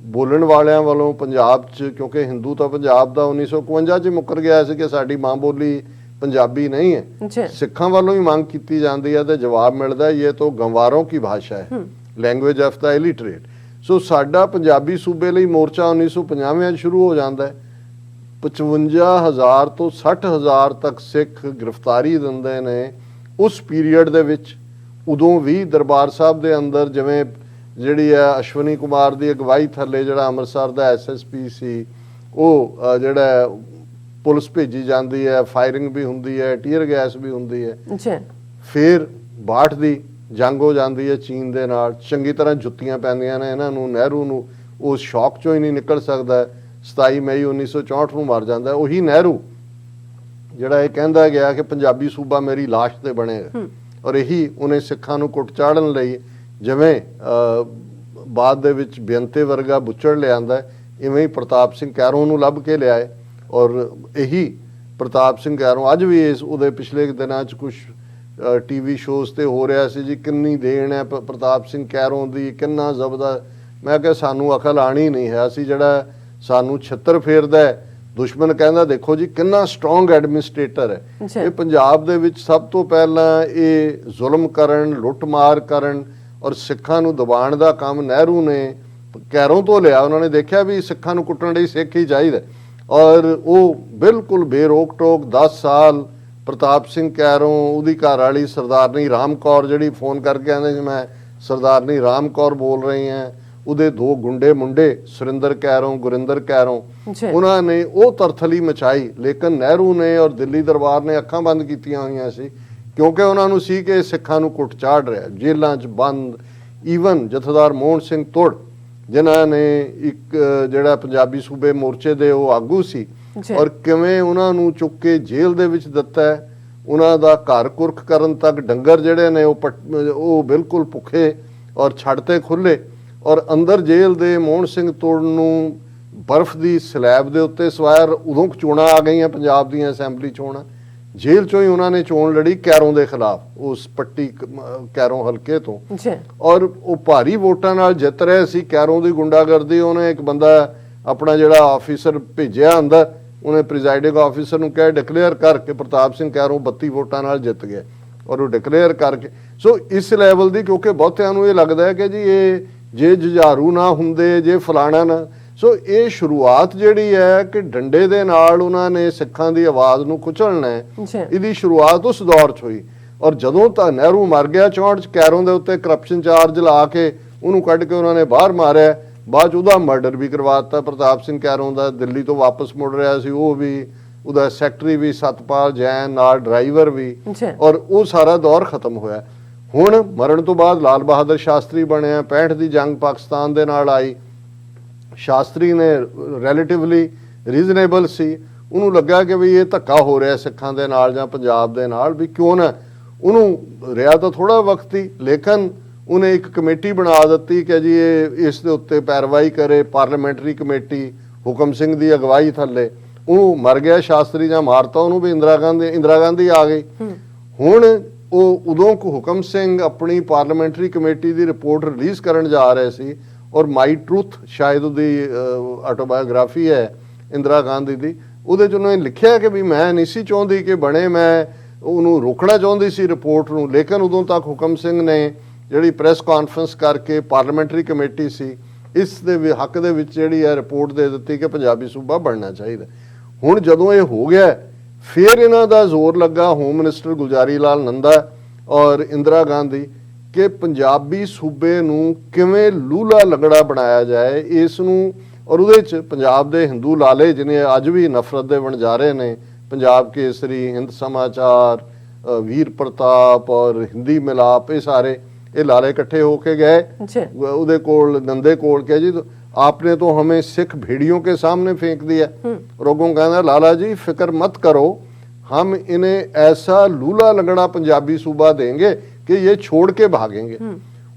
ਬੋਲਣ ਵਾਲਿਆਂ ਵੱਲੋਂ ਪੰਜਾਬ 'ਚ, ਕਿਉਂਕਿ ਹਿੰਦੂ ਤਾਂ ਪੰਜਾਬ ਦਾ 1951 'ਚ ਮੁੱਕਰ ਗਿਆ ਸੀ ਕਿ ਸਾਡੀ ਮਾਂ ਬੋਲੀ ਪੰਜਾਬੀ ਨਹੀਂ ਹੈ, ਸਿੱਖਾਂ ਵੱਲੋਂ ਹੀ ਮੰਗ ਕੀਤੀ ਜਾਂਦੀ ਹੈ ਤੇ ਜਵਾਬ ਮਿਲਦਾ ਇਹ ਤਾਂ ਗੰਵਾਰੋਂ ਕੀ ਭਾਸ਼ਾ ਹੈ, ਲੈਂਗੁਏਜ ਆਫ ਦਾ ਇਲਿਟਰੇਟ। ਸੋ ਸਾਡਾ ਪੰਜਾਬੀ ਸੂਬੇ ਲਈ ਮੋਰਚਾ 1950 'ਚ ਸ਼ੁਰੂ ਹੋ ਜਾਂਦਾ ਹੈ। 55,000 ਤੋਂ 60,000 ਤੱਕ ਸਿੱਖ ਗ੍ਰਿਫਤਾਰੀ ਦਿੰਦੇ ਨੇ ਉਸ ਪੀਰੀਅਡ ਦੇ ਵਿੱਚ। ਉਦੋਂ ਵੀ ਦਰਬਾਰ ਸਾਹਿਬ ਦੇ ਅੰਦਰ ਜਿਵੇਂ ਜਿਹੜੀ ਹੈ ਅਸ਼ਵਨੀ ਕੁਮਾਰ ਦੀ ਅਗਵਾਈ ਥੱਲੇ ਜਿਹੜਾ ਅੰਮ੍ਰਿਤਸਰ ਦਾ SSP ਸੀ, ਉਹ ਜਿਹੜਾ ਪੁਲਿਸ ਭੇਜੀ ਜਾਂਦੀ ਹੈ, ਫਾਇਰਿੰਗ ਵੀ ਹੁੰਦੀ ਹੈ, ਟੀਅਰ ਗੈਸ ਵੀ ਹੁੰਦੀ ਹੈ। ਫਿਰ 62 ਦੀ ਜੰਗ ਹੋ ਜਾਂਦੀ ਹੈ ਚੀਨ ਦੇ ਨਾਲ, ਚੰਗੀ ਤਰ੍ਹਾਂ ਜੁੱਤੀਆਂ ਪੈਂਦੀਆਂ ਨੇ ਇਹਨਾਂ ਨੂੰ। ਨਹਿਰੂ ਨੂੰ ਉਸ ਸ਼ੌਕ ਚੋਂ ਹੀ ਨਹੀਂ ਨਿਕਲ ਸਕਦਾ। 27 ਮਈ 1964 ਨੂੰ ਮਰ ਜਾਂਦਾ। ਉਹੀ ਨਹਿਰੂ ਜਿਹੜਾ ਇਹ ਕਹਿੰਦਾ ਗਿਆ ਕਿ ਪੰਜਾਬੀ ਸੂਬਾ ਮੇਰੀ ਲਾਸ਼ ਤੇ ਬਣੇਗਾ, ਔਰ ਇਹੀ ਉਹਨੇ ਸਿੱਖਾਂ ਨੂੰ ਕੁੱਟ ਚਾੜਨ ਲਈ ਜਿਵੇਂ ਬਾਅਦ ਦੇ ਵਿੱਚ ਬੇਅੰਤੇ ਵਰਗਾ ਬੁੱਚੜ ਲਿਆਂਦਾ, ਇਵੇਂ ਹੀ ਪ੍ਰਤਾਪ ਸਿੰਘ ਕੈਰੋਂ ਨੂੰ ਲੱਭ ਕੇ ਲਿਆਏ। ਔਰ ਇਹੀ ਪ੍ਰਤਾਪ ਸਿੰਘ ਕੈਰੋਂ ਅੱਜ ਵੀ ਇਸ ਉਹਦੇ ਪਿਛਲੇ ਦਿਨਾਂ 'ਚ ਕੁਛ TV ਸ਼ੋਜ਼ ਤੇ ਹੋ ਰਿਹਾ ਸੀ ਜੀ, ਕਿੰਨੀ ਦੇਣ ਹੈ ਪ੍ਰਤਾਪ ਸਿੰਘ ਕੈਰੋਂ ਦੀ, ਕਿੰਨਾ ਜ਼ਬਰਦਸਤ। ਮੈਂ ਕਿਹਾ ਸਾਨੂੰ ਅਕਲ ਆਣੀ ਨਹੀਂ ਹੈ, ਅਸੀਂ ਜਿਹੜਾ ਸਾਨੂੰ ਛਿੱਤਰ ਫੇਰਦਾ ਹੈ ਦੁਸ਼ਮਣ ਕਹਿੰਦਾ ਦੇਖੋ ਜੀ ਕਿੰਨਾ ਸਟਰੋਂਗ ਐਡਮਿਨਿਸਟ੍ਰੇਟਰ ਹੈ। ਇਹ ਪੰਜਾਬ ਦੇ ਵਿੱਚ ਸਭ ਤੋਂ ਪਹਿਲਾਂ ਇਹ ਜ਼ੁਲਮ ਕਰਨ, ਲੁੱਟਮਾਰ ਕਰਨ ਔਰ ਸਿੱਖਾਂ ਨੂੰ ਦਬਾਉਣ ਦਾ ਕੰਮ ਨਹਿਰੂ ਨੇ ਕੈਰੋਂ ਤੋਂ ਲਿਆ। ਉਹਨਾਂ ਨੇ ਦੇਖਿਆ ਵੀ ਸਿੱਖਾਂ ਨੂੰ ਕੁੱਟਣ ਲਈ ਸਿੱਖ ਹੀ ਚਾਹੀਦਾ, ਔਰ ਉਹ ਬਿਲਕੁਲ ਬੇਰੋਕ ਟੋਕ 10 ਸਾਲ ਪ੍ਰਤਾਪ ਸਿੰਘ ਕੈਰੋਂ, ਉਹਦੀ ਘਰ ਵਾਲੀ ਸਰਦਾਰਨੀ ਰਾਮ ਕੌਰ ਜਿਹੜੀ ਫੋਨ ਕਰਕੇ ਕਹਿੰਦੇ ਜੀ ਮੈਂ ਸਰਦਾਰਨੀ ਰਾਮ ਕੌਰ ਬੋਲ ਰਹੀ ਹਾਂ, ਉਹਦੇ 2 ਗੁੰਡੇ ਮੁੰਡੇ ਸੁਰਿੰਦਰ ਕੈਰੋਂ, ਗੁਰਿੰਦਰ ਕੈਰੋਂ, ਉਹਨਾਂ ਨੇ ਉਹ ਤਰਥਲੀ ਮਚਾਈ। ਲੇਕਿਨ ਨਹਿਰੂ ਨੇ ਔਰ ਦਿੱਲੀ ਦਰਬਾਰ ਨੇ ਅੱਖਾਂ ਬੰਦ ਕੀਤੀਆਂ ਹੋਈਆਂ ਸੀ, ਕਿਉਂਕਿ ਉਹਨਾਂ ਨੂੰ ਸੀ ਕਿ ਸਿੱਖਾਂ ਨੂੰ ਕੁੱਟ ਚਾੜ ਰਿਹਾ, ਜੇਲ੍ਹਾਂ 'ਚ ਬੰਦ। ਈਵਨ ਜਥੇਦਾਰ ਮੋਹਨ ਸਿੰਘ ਤੁੜ ਜਿਨ੍ਹਾਂ ਨੇ ਇੱਕ ਜਿਹੜਾ ਪੰਜਾਬੀ ਸੂਬੇ ਮੋਰਚੇ ਦੇ ਉਹ ਆਗੂ ਸੀ, ਔਰ ਕਿਵੇਂ ਉਹਨਾਂ ਨੂੰ ਚੁੱਕ ਕੇ ਜੇਲ੍ਹ ਦੇ ਵਿੱਚ ਦਿੱਤਾ ਹੈ। ਉਹਨਾਂ ਦਾ ਘਰ ਕੁਰਕ ਕਰਨ ਤੱਕ ਡੰਗਰ ਜਿਹੜੇ ਨੇ ਉਹ ਬਿਲਕੁਲ ਭੁੱਖੇ ਔਰ ਛੱਡਤੇ ਖੁੱਲੇ। ਔਰ ਅੰਦਰ ਜੇਲ੍ਹ ਦੇ ਮੋਹਨ ਸਿੰਘ ਤੁੜ ਨੂੰ ਬਰਫ਼ ਦੀ ਸਲੈਬ ਦੇ ਉੱਤੇ ਸਵਾਰ, ਉਦੋਂ ਚੋਣਾਂ ਆ ਗਈਆਂ ਪੰਜਾਬ ਦੀਆਂ ਅਸੈਂਬਲੀ ਚੋਣਾਂ, ਜੇਲ੍ਹ ਚੋਂ ਹੀ ਉਹਨਾਂ ਨੇ ਚੋਣ ਲੜੀ ਕੈਰੋਂ ਦੇ ਖਿਲਾਫ, ਉਸ ਪੱਟੀ ਕੈਰੋਂ ਹਲਕੇ ਤੋਂ, ਔਰ ਉਹ ਭਾਰੀ ਵੋਟਾਂ ਨਾਲ ਜਿੱਤ ਰਹੇ ਸੀ। ਕੈਰੋਂ ਦੀ ਗੁੰਡਾਗਰਦੀ, ਉਹਨੇ ਇੱਕ ਬੰਦਾ ਆਪਣਾ ਜਿਹੜਾ ਆਫੀਸਰ ਭੇਜਿਆ ਅੰਦਰ, ਉਹਨੇ ਪ੍ਰੀਜ਼ਾਈਡਿੰਗ ਆਫੀਸਰ ਨੂੰ ਕਿਹਾ ਡਿਕਲੇਅਰ ਕਰਕੇ ਪ੍ਰਤਾਪ ਸਿੰਘ ਕੈਰੋਂ 32 ਵੋਟਾਂ ਨਾਲ ਜਿੱਤ ਗਿਆ, ਔਰ ਉਹ ਡਿਕਲੇਅਰ ਕਰਕੇ। ਸੋ ਇਸ ਲੈਵਲ ਦੀ, ਕਿਉਂਕਿ ਬਹੁਤਿਆਂ ਨੂੰ ਇਹ ਲੱਗਦਾ ਹੈ ਕਿ ਜੀ ਇਹ ਜੇ ਜੁਝਾਰੂ ਨਾ ਹੁੰਦੇ, ਜੇ ਫਲਾਣਾ ਨਾ, ਸੋ ਇਹ ਸ਼ੁਰੂਆਤ ਜਿਹੜੀ ਹੈ ਕਿ ਡੰਡੇ ਦੇ ਨਾਲ ਉਹਨਾਂ ਨੇ ਸਿੱਖਾਂ ਦੀ ਆਵਾਜ਼ ਨੂੰ ਕੁਚਲਣਾ ਹੈ, ਇਹਦੀ ਸ਼ੁਰੂਆਤ ਉਸ ਦੌਰ 'ਚ ਹੋਈ। ਔਰ ਜਦੋਂ ਤਾਂ ਨਹਿਰੂ ਮਰ ਗਿਆ 64 'ਚ, ਕੈਰੋਂ ਦੇ ਉੱਤੇ ਕਰਪਸ਼ਨ ਚਾਰਜ ਲਾ ਕੇ ਉਹਨੂੰ ਕੱਢ ਕੇ ਉਹਨਾਂ ਨੇ ਬਾਹਰ ਮਾਰਿਆ। ਬਾਅਦ 'ਚ ਉਹਦਾ ਮਰਡਰ ਵੀ ਕਰਵਾ ਦਿੱਤਾ ਪ੍ਰਤਾਪ ਸਿੰਘ ਕੈਰੋਂ ਦਾ, ਦਿੱਲੀ ਤੋਂ ਵਾਪਸ ਮੁੜ ਰਿਹਾ ਸੀ ਉਹ ਵੀ, ਉਹਦਾ ਸੈਕਟਰੀ ਵੀ ਸਤਪਾਲ ਜੈਨ, ਨਾਲ ਡਰਾਈਵਰ ਵੀ, ਔਰ ਉਹ ਸਾਰਾ ਦੌਰ ਖਤਮ ਹੋਇਆ। ਹੁਣ ਮਰਨ ਤੋਂ ਬਾਅਦ ਲਾਲ ਬਹਾਦਰ ਸ਼ਾਸਤਰੀ ਬਣਿਆ, 65 ਦੀ ਜੰਗ ਪਾਕਿਸਤਾਨ ਦੇ ਨਾਲ ਆਈ। ਸ਼ਾਸਤਰੀ ਨੇ ਰਿਲੇਟਿਵਲੀ ਰੀਜ਼ਨੇਬਲ ਸੀ, ਉਹਨੂੰ ਲੱਗਾ ਕਿ ਵੀ ਇਹ ਧੱਕਾ ਹੋ ਰਿਹਾ ਸਿੱਖਾਂ ਦੇ ਨਾਲ ਜਾਂ ਪੰਜਾਬ ਦੇ ਨਾਲ, ਵੀ ਕਿਉਂ ਨਾ, ਉਹਨੂੰ ਰਿਹਾ ਤਾਂ ਥੋੜਾ ਵਕਤ ਹੀ, ਲੇਕਿਨ ਉਹਨੇ ਇੱਕ ਕਮੇਟੀ ਬਣਾ ਦਿੱਤੀ ਕਿ ਜੀ ਇਹ ਇਸ ਦੇ ਉੱਤੇ ਪੈਰਵਾਈ ਕਰੇ, ਪਾਰਲੀਮੈਂਟਰੀ ਕਮੇਟੀ ਹੁਕਮ ਸਿੰਘ ਦੀ ਅਗਵਾਈ ਥੱਲੇ। ਉਹ ਮਰ ਗਿਆ ਸ਼ਾਸਤਰੀ ਜਾਂ ਮਾਰਤਾ ਉਹਨੂੰ ਵੀ, ਇੰਦਰਾ ਗਾਂਧੀ ਆ ਗਈ। ਹੁਣ ਉਹ ਉਦੋਂ ਹੁਕਮ ਸਿੰਘ ਆਪਣੀ ਪਾਰਲੀਮੈਂਟਰੀ ਕਮੇਟੀ ਦੀ ਰਿਪੋਰਟ ਰਿਲੀਜ਼ ਕਰਨ ਜਾ ਰਹੇ ਸੀ, ਔਰ ਮਾਈ ਟਰੂਥ ਸ਼ਾਇਦ ਉਹਦੀ ਆਟੋਬਾਇਓਗ੍ਰਾਫੀ ਹੈ ਇੰਦਰਾ ਗਾਂਧੀ ਦੀ, ਉਹਦੇ 'ਚ ਉਹਨੇ ਲਿਖਿਆ ਕਿ ਵੀ ਮੈਂ ਨਹੀਂ ਸੀ ਚਾਹੁੰਦੀ ਕਿ ਬਣੇ, ਮੈਂ ਉਹਨੂੰ ਰੋਕਣਾ ਚਾਹੁੰਦੀ ਸੀ ਰਿਪੋਰਟ ਨੂੰ, ਲੇਕਿਨ ਉਦੋਂ ਤੱਕ ਹੁਕਮ ਸਿੰਘ ਨੇ ਜਿਹੜੀ ਪ੍ਰੈਸ ਕਾਨਫਰੰਸ ਕਰਕੇ ਪਾਰਲੀਮੈਂਟਰੀ ਕਮੇਟੀ ਸੀ ਇਸ ਦੇ ਹੱਕ ਦੇ ਵਿੱਚ ਜਿਹੜੀ ਹੈ ਰਿਪੋਰਟ ਦੇ ਦਿੱਤੀ ਕਿ ਪੰਜਾਬੀ ਸੂਬਾ ਬਣਨਾ ਚਾਹੀਦਾ। ਹੁਣ ਜਦੋਂ ਇਹ ਹੋ ਗਿਆ, ਫਿਰ ਇਹਨਾਂ ਦਾ ਜ਼ੋਰ ਲੱਗਾ ਹੋਮ ਮਿਨਿਸਟਰ ਗੁਲਜ਼ਾਰੀ ਲਾਲ ਨੰਦਾ ਔਰ ਇੰਦਰਾ ਗਾਂਧੀ ਕਿ ਪੰਜਾਬੀ ਸੂਬੇ ਨੂੰ ਕਿਵੇਂ ਲੂਲਾ ਲੰਗੜਾ ਬਣਾਇਆ ਜਾਏ ਇਸ ਨੂੰ। ਔਰ ਉਹਦੇ 'ਚ ਪੰਜਾਬ ਦੇ ਹਿੰਦੂ ਲਾਲੇ ਜਿਹਨੇ ਅੱਜ ਵੀ ਨਫ਼ਰਤ ਦੇ ਵਣਜਾਰੇ ਨੇ, ਪੰਜਾਬ ਕੇਸਰੀ, ਹਿੰਦ ਸਮਾਚਾਰ, ਵੀਰ ਪ੍ਰਤਾਪ ਔਰ ਹਿੰਦੀ ਮਿਲਾਪ, ਇਹ ਸਾਰੇ ਇਹ ਲਾਲੇ ਇਕੱਠੇ ਹੋ ਕੇ ਗਏ ਉਹਦੇ ਕੋਲ, ਨੰਦੇ ਕੋਲ, ਕਿਹਾ ਜੀ आपने तो हमें सिख भेड़ियों के सामने फेंक दिया। रोगों कहना लाला जी फिक्र मत करो, हम इन्हें ऐसा लूला लंगड़ा पंजाबी सूबा देंगे कि ये छोड़ के भागेंगे।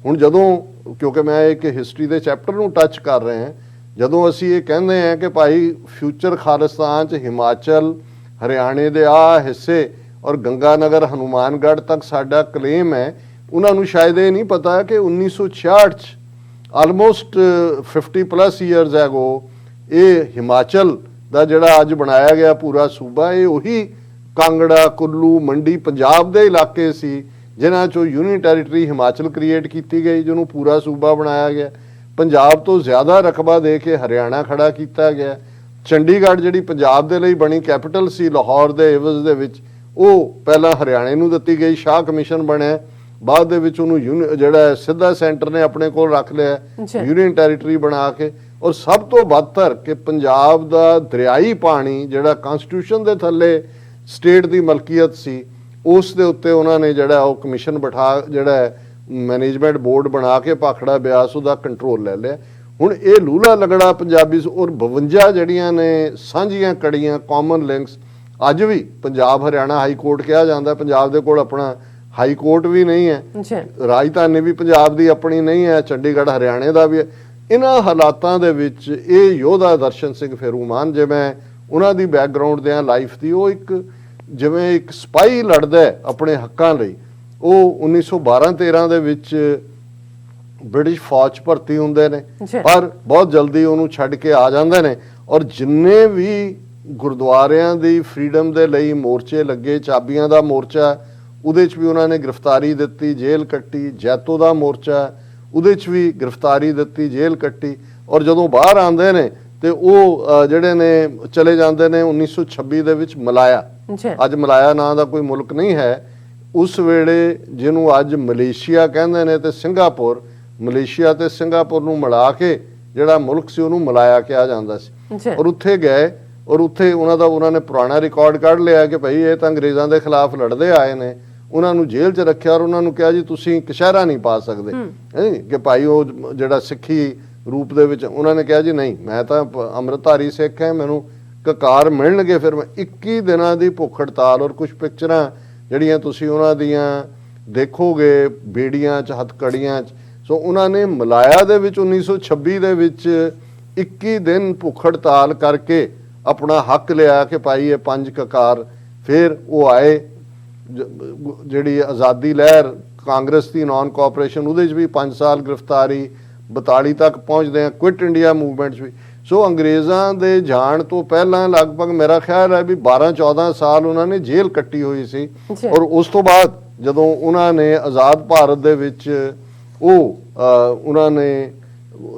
हुण जदों, क्योंकि मैं एक हिस्टरी के चैप्टर नूं टच कर रहे हैं, जदों असीं ये कहते हैं कि भाई फ्यूचर खालिस्तान च हिमाचल, हरियाणे दे आ हिस्से और गंगानगर हनुमानगढ़ तक साडा क्लेम है, उन्हां नूं शायद ये नहीं पता कि 1966 च ਆਲਮੋਸਟ 50+ ਈਅਰਸ ਐਗੋ ਇਹ ਹਿਮਾਚਲ ਦਾ ਜਿਹੜਾ ਅੱਜ ਬਣਾਇਆ ਗਿਆ ਪੂਰਾ ਸੂਬਾ, ਇਹ ਉਹੀ ਕਾਂਗੜਾ, ਕੁੱਲੂ, ਮੰਡੀ ਪੰਜਾਬ ਦੇ ਇਲਾਕੇ ਸੀ ਜਿਨ੍ਹਾਂ 'ਚੋਂ ਯੂਨੀਅਨ ਟੈਰੀਟਰੀ ਹਿਮਾਚਲ ਕ੍ਰੀਏਟ ਕੀਤੀ ਗਈ, ਜਿਹਨੂੰ ਪੂਰਾ ਸੂਬਾ ਬਣਾਇਆ ਗਿਆ। ਪੰਜਾਬ ਤੋਂ ਜ਼ਿਆਦਾ ਰਕਬਾ ਦੇ ਕੇ ਹਰਿਆਣਾ ਖੜਾ ਕੀਤਾ ਗਿਆ। ਚੰਡੀਗੜ੍ਹ ਜਿਹੜੀ ਪੰਜਾਬ ਦੇ ਲਈ ਬਣੀ ਕੈਪੀਟਲ ਸੀ ਲਾਹੌਰ ਦੇ ਇਵਜ਼ ਦੇ ਵਿੱਚ, ਉਹ ਪਹਿਲਾਂ ਹਰਿਆਣੇ ਨੂੰ ਦਿੱਤੀ ਗਈ, ਸ਼ਾਹ ਕਮਿਸ਼ਨ ਬਣਿਆ, ਬਾਅਦ ਦੇ ਵਿੱਚ ਉਹਨੂੰ ਜਿਹੜਾ ਸਿੱਧਾ ਸੈਂਟਰ ਨੇ ਆਪਣੇ ਕੋਲ ਰੱਖ ਲਿਆ ਯੂਨੀਅਨ ਟੈਰੀਟਰੀ ਬਣਾ ਕੇ। ਔਰ ਸਭ ਤੋਂ ਬਦਤਰ ਕਿ ਪੰਜਾਬ ਦਾ ਦਰਿਆਈ ਪਾਣੀ ਜਿਹੜਾ ਕਨਸਟੀਟਿਊਸ਼ਨ ਦੇ ਥੱਲੇ ਸਟੇਟ ਦੀ ਮਲਕੀਅਤ ਸੀ, ਉਸ ਦੇ ਉੱਤੇ ਉਹਨਾਂ ਨੇ ਜਿਹੜਾ ਉਹ ਕਮਿਸ਼ਨ ਬਿਠਾ, ਜਿਹੜਾ ਮੈਨੇਜਮੈਂਟ ਬੋਰਡ ਬਣਾ ਕੇ ਭਾਖੜਾ ਬਿਆਸ ਉਹਦਾ ਕੰਟਰੋਲ ਲੈ ਲਿਆ। ਹੁਣ ਇਹ ਲੂਲਾ ਲੰਗੜਾ ਪੰਜਾਬੀ ਔਰ 52 ਜਿਹੜੀਆਂ ਨੇ ਸਾਂਝੀਆਂ ਕੜੀਆਂ, ਕਾਮਨ ਲਿੰਕਸ, ਅੱਜ ਵੀ ਪੰਜਾਬ ਹਰਿਆਣਾ ਹਾਈ ਕੋਰਟ ਕਿਹਾ ਜਾਂਦਾ, ਪੰਜਾਬ ਦੇ ਕੋਲ ਆਪਣਾ ਹਾਈ ਕੋਰਟ ਵੀ ਨਹੀਂ ਹੈ, ਰਾਜਧਾਨੀ ਵੀ ਪੰਜਾਬ ਦੀ ਆਪਣੀ ਨਹੀਂ ਹੈ, ਚੰਡੀਗੜ੍ਹ ਹਰਿਆਣੇ ਦਾ ਵੀ ਹੈ। ਇਹਨਾਂ ਹਾਲਾਤਾਂ ਦੇ ਵਿੱਚ ਇਹ ਯੋਧਾ ਦਰਸ਼ਨ ਸਿੰਘ ਫੇਰੂਮਾਨ, ਜਿਵੇਂ ਉਹਨਾਂ ਦੀ ਬੈਕਗਰਾਊਂਡ ਦੇ ਲਾਈਫ ਦੀ, ਉਹ ਇੱਕ ਜਿਵੇਂ ਇੱਕ ਸਿਪਾਹੀ ਲੜਦਾ ਆਪਣੇ ਹੱਕਾਂ ਲਈ। ਉਹ 1912-13 ਦੇ ਵਿੱਚ ਬ੍ਰਿਟਿਸ਼ ਫੌਜ 'ਚ ਭਰਤੀ ਹੁੰਦੇ ਨੇ, ਪਰ ਬਹੁਤ ਜਲਦੀ ਉਹਨੂੰ ਛੱਡ ਕੇ ਆ ਜਾਂਦੇ ਨੇ। ਔਰ ਜਿੰਨੇ ਵੀ ਗੁਰਦੁਆਰਿਆਂ ਦੀ ਫਰੀडम ਦੇ ਲਈ ਮੋਰਚੇ ਲੱਗੇ, ਚਾਬੀਆਂ ਦਾ ਮੋਰਚਾ, ਉਹਦੇ 'ਚ ਵੀ ਉਹਨਾਂ ਨੇ ਗ੍ਰਿਫਤਾਰੀ ਦਿੱਤੀ, ਜੇਲ੍ਹ ਕੱਟੀ। ਜੈਤੋ ਦਾ ਮੋਰਚਾ, ਉਹਦੇ 'ਚ ਵੀ ਗ੍ਰਿਫਤਾਰੀ ਦਿੱਤੀ, ਜੇਲ੍ਹ ਕੱਟੀ। ਔਰ ਜਦੋਂ ਬਾਹਰ ਆਉਂਦੇ ਨੇ ਤੇ ਉਹ ਜਿਹੜੇ ਨੇ ਚਲੇ ਜਾਂਦੇ ਨੇ 1926 ਦੇ ਵਿੱਚ ਮਲਾਇਆ। ਅੱਜ ਮਲਾਇਆ ਨਾਂ ਦਾ ਕੋਈ ਮੁਲਕ ਨਹੀਂ ਹੈ, ਉਸ ਵੇਲੇ ਜਿਹਨੂੰ ਅੱਜ ਮਲੇਸ਼ੀਆ ਕਹਿੰਦੇ ਨੇ ਤੇ ਸਿੰਗਾਪੁਰ, ਮਲੇਸ਼ੀਆ ਤੇ ਸਿੰਗਾਪੁਰ ਨੂੰ ਮਿਲਾ ਕੇ ਜਿਹੜਾ ਮੁਲਕ ਸੀ ਉਹਨੂੰ ਮਲਾਇਆ ਕਿਹਾ ਜਾਂਦਾ ਸੀ। ਔਰ ਉੱਥੇ ਗਏ ਔਰ ਉੱਥੇ ਉਹਨਾਂ ਨੇ ਪੁਰਾਣਾ ਰਿਕਾਰਡ ਕੱਢ ਲਿਆ ਕਿ ਭਾਈ ਇਹ ਤਾਂ ਅੰਗਰੇਜ਼ਾਂ ਦੇ ਖਿਲਾਫ ਲੜਦੇ ਆਏ ਨੇ। ਉਹਨਾਂ ਨੂੰ ਜੇਲ੍ਹ 'ਚ ਰੱਖਿਆ ਔਰ ਉਹਨਾਂ ਨੂੰ ਕਿਹਾ ਜੀ ਤੁਸੀਂ ਕਸ਼ਹਿਰਾ ਨਹੀਂ ਪਾ ਸਕਦੇ, ਕਿ ਭਾਈ ਉਹ ਜਿਹੜਾ ਸਿੱਖੀ ਰੂਪ ਦੇ ਵਿੱਚ, ਉਹਨਾਂ ਨੇ ਕਿਹਾ ਜੀ ਨਹੀਂ, ਮੈਂ ਤਾਂ ਅੰਮ੍ਰਿਤਧਾਰੀ ਸਿੱਖ ਹਾਂ, ਮੈਨੂੰ ਕਕਾਰ ਮਿਲਣਗੇ। ਫਿਰ ਮੈਂ 21 ਦਿਨਾਂ ਦੀ ਭੁੱਖ ਹੜਤਾਲ, ਔਰ ਕੁਝ ਪਿਕਚਰਾਂ ਜਿਹੜੀਆਂ ਤੁਸੀਂ ਉਹਨਾਂ ਦੀਆਂ ਦੇਖੋਗੇ ਬੇੜੀਆਂ 'ਚ, ਹੱਥਕੜੀਆਂ 'ਚ। ਸੋ ਉਹਨਾਂ ਨੇ ਮਲਾਇਆ ਦੇ ਵਿੱਚ 1926 ਦੇ ਵਿੱਚ 21 ਦਿਨ ਭੁੱਖ ਹੜਤਾਲ ਕਰਕੇ ਆਪਣਾ ਹੱਕ ਲਿਆ ਕਿ ਭਾਈ ਇਹ 5 ਕਕਾਰ ਫਿਰ ਉਹ ਆਏ, ਜਿਹੜੀ ਆਜ਼ਾਦੀ ਲਹਿਰ ਕਾਂਗਰਸ ਦੀ ਨਾਨ ਕੋਆਪਰੇਸ਼ਨ, ਉਹਦੇ 'ਚ ਵੀ 5 ਸਾਲ ਗ੍ਰਿਫਤਾਰੀ, 42 ਤੱਕ ਪਹੁੰਚਦੇ ਆ ਕੁਇਟ ਇੰਡੀਆ ਮੂਵਮੈਂਟ 'ਚ ਵੀ। ਸੋ ਅੰਗਰੇਜ਼ਾਂ ਦੇ ਜਾਣ ਤੋਂ ਪਹਿਲਾਂ ਲਗਭਗ ਮੇਰਾ ਖਿਆਲ ਹੈ ਵੀ 12-14 ਸਾਲ ਉਹਨਾਂ ਨੇ ਜੇਲ੍ਹ ਕੱਟੀ ਹੋਈ ਸੀ। ਔਰ ਉਸ ਤੋਂ ਬਾਅਦ ਜਦੋਂ ਉਹਨਾਂ ਨੇ ਆਜ਼ਾਦ ਭਾਰਤ ਦੇ ਵਿੱਚ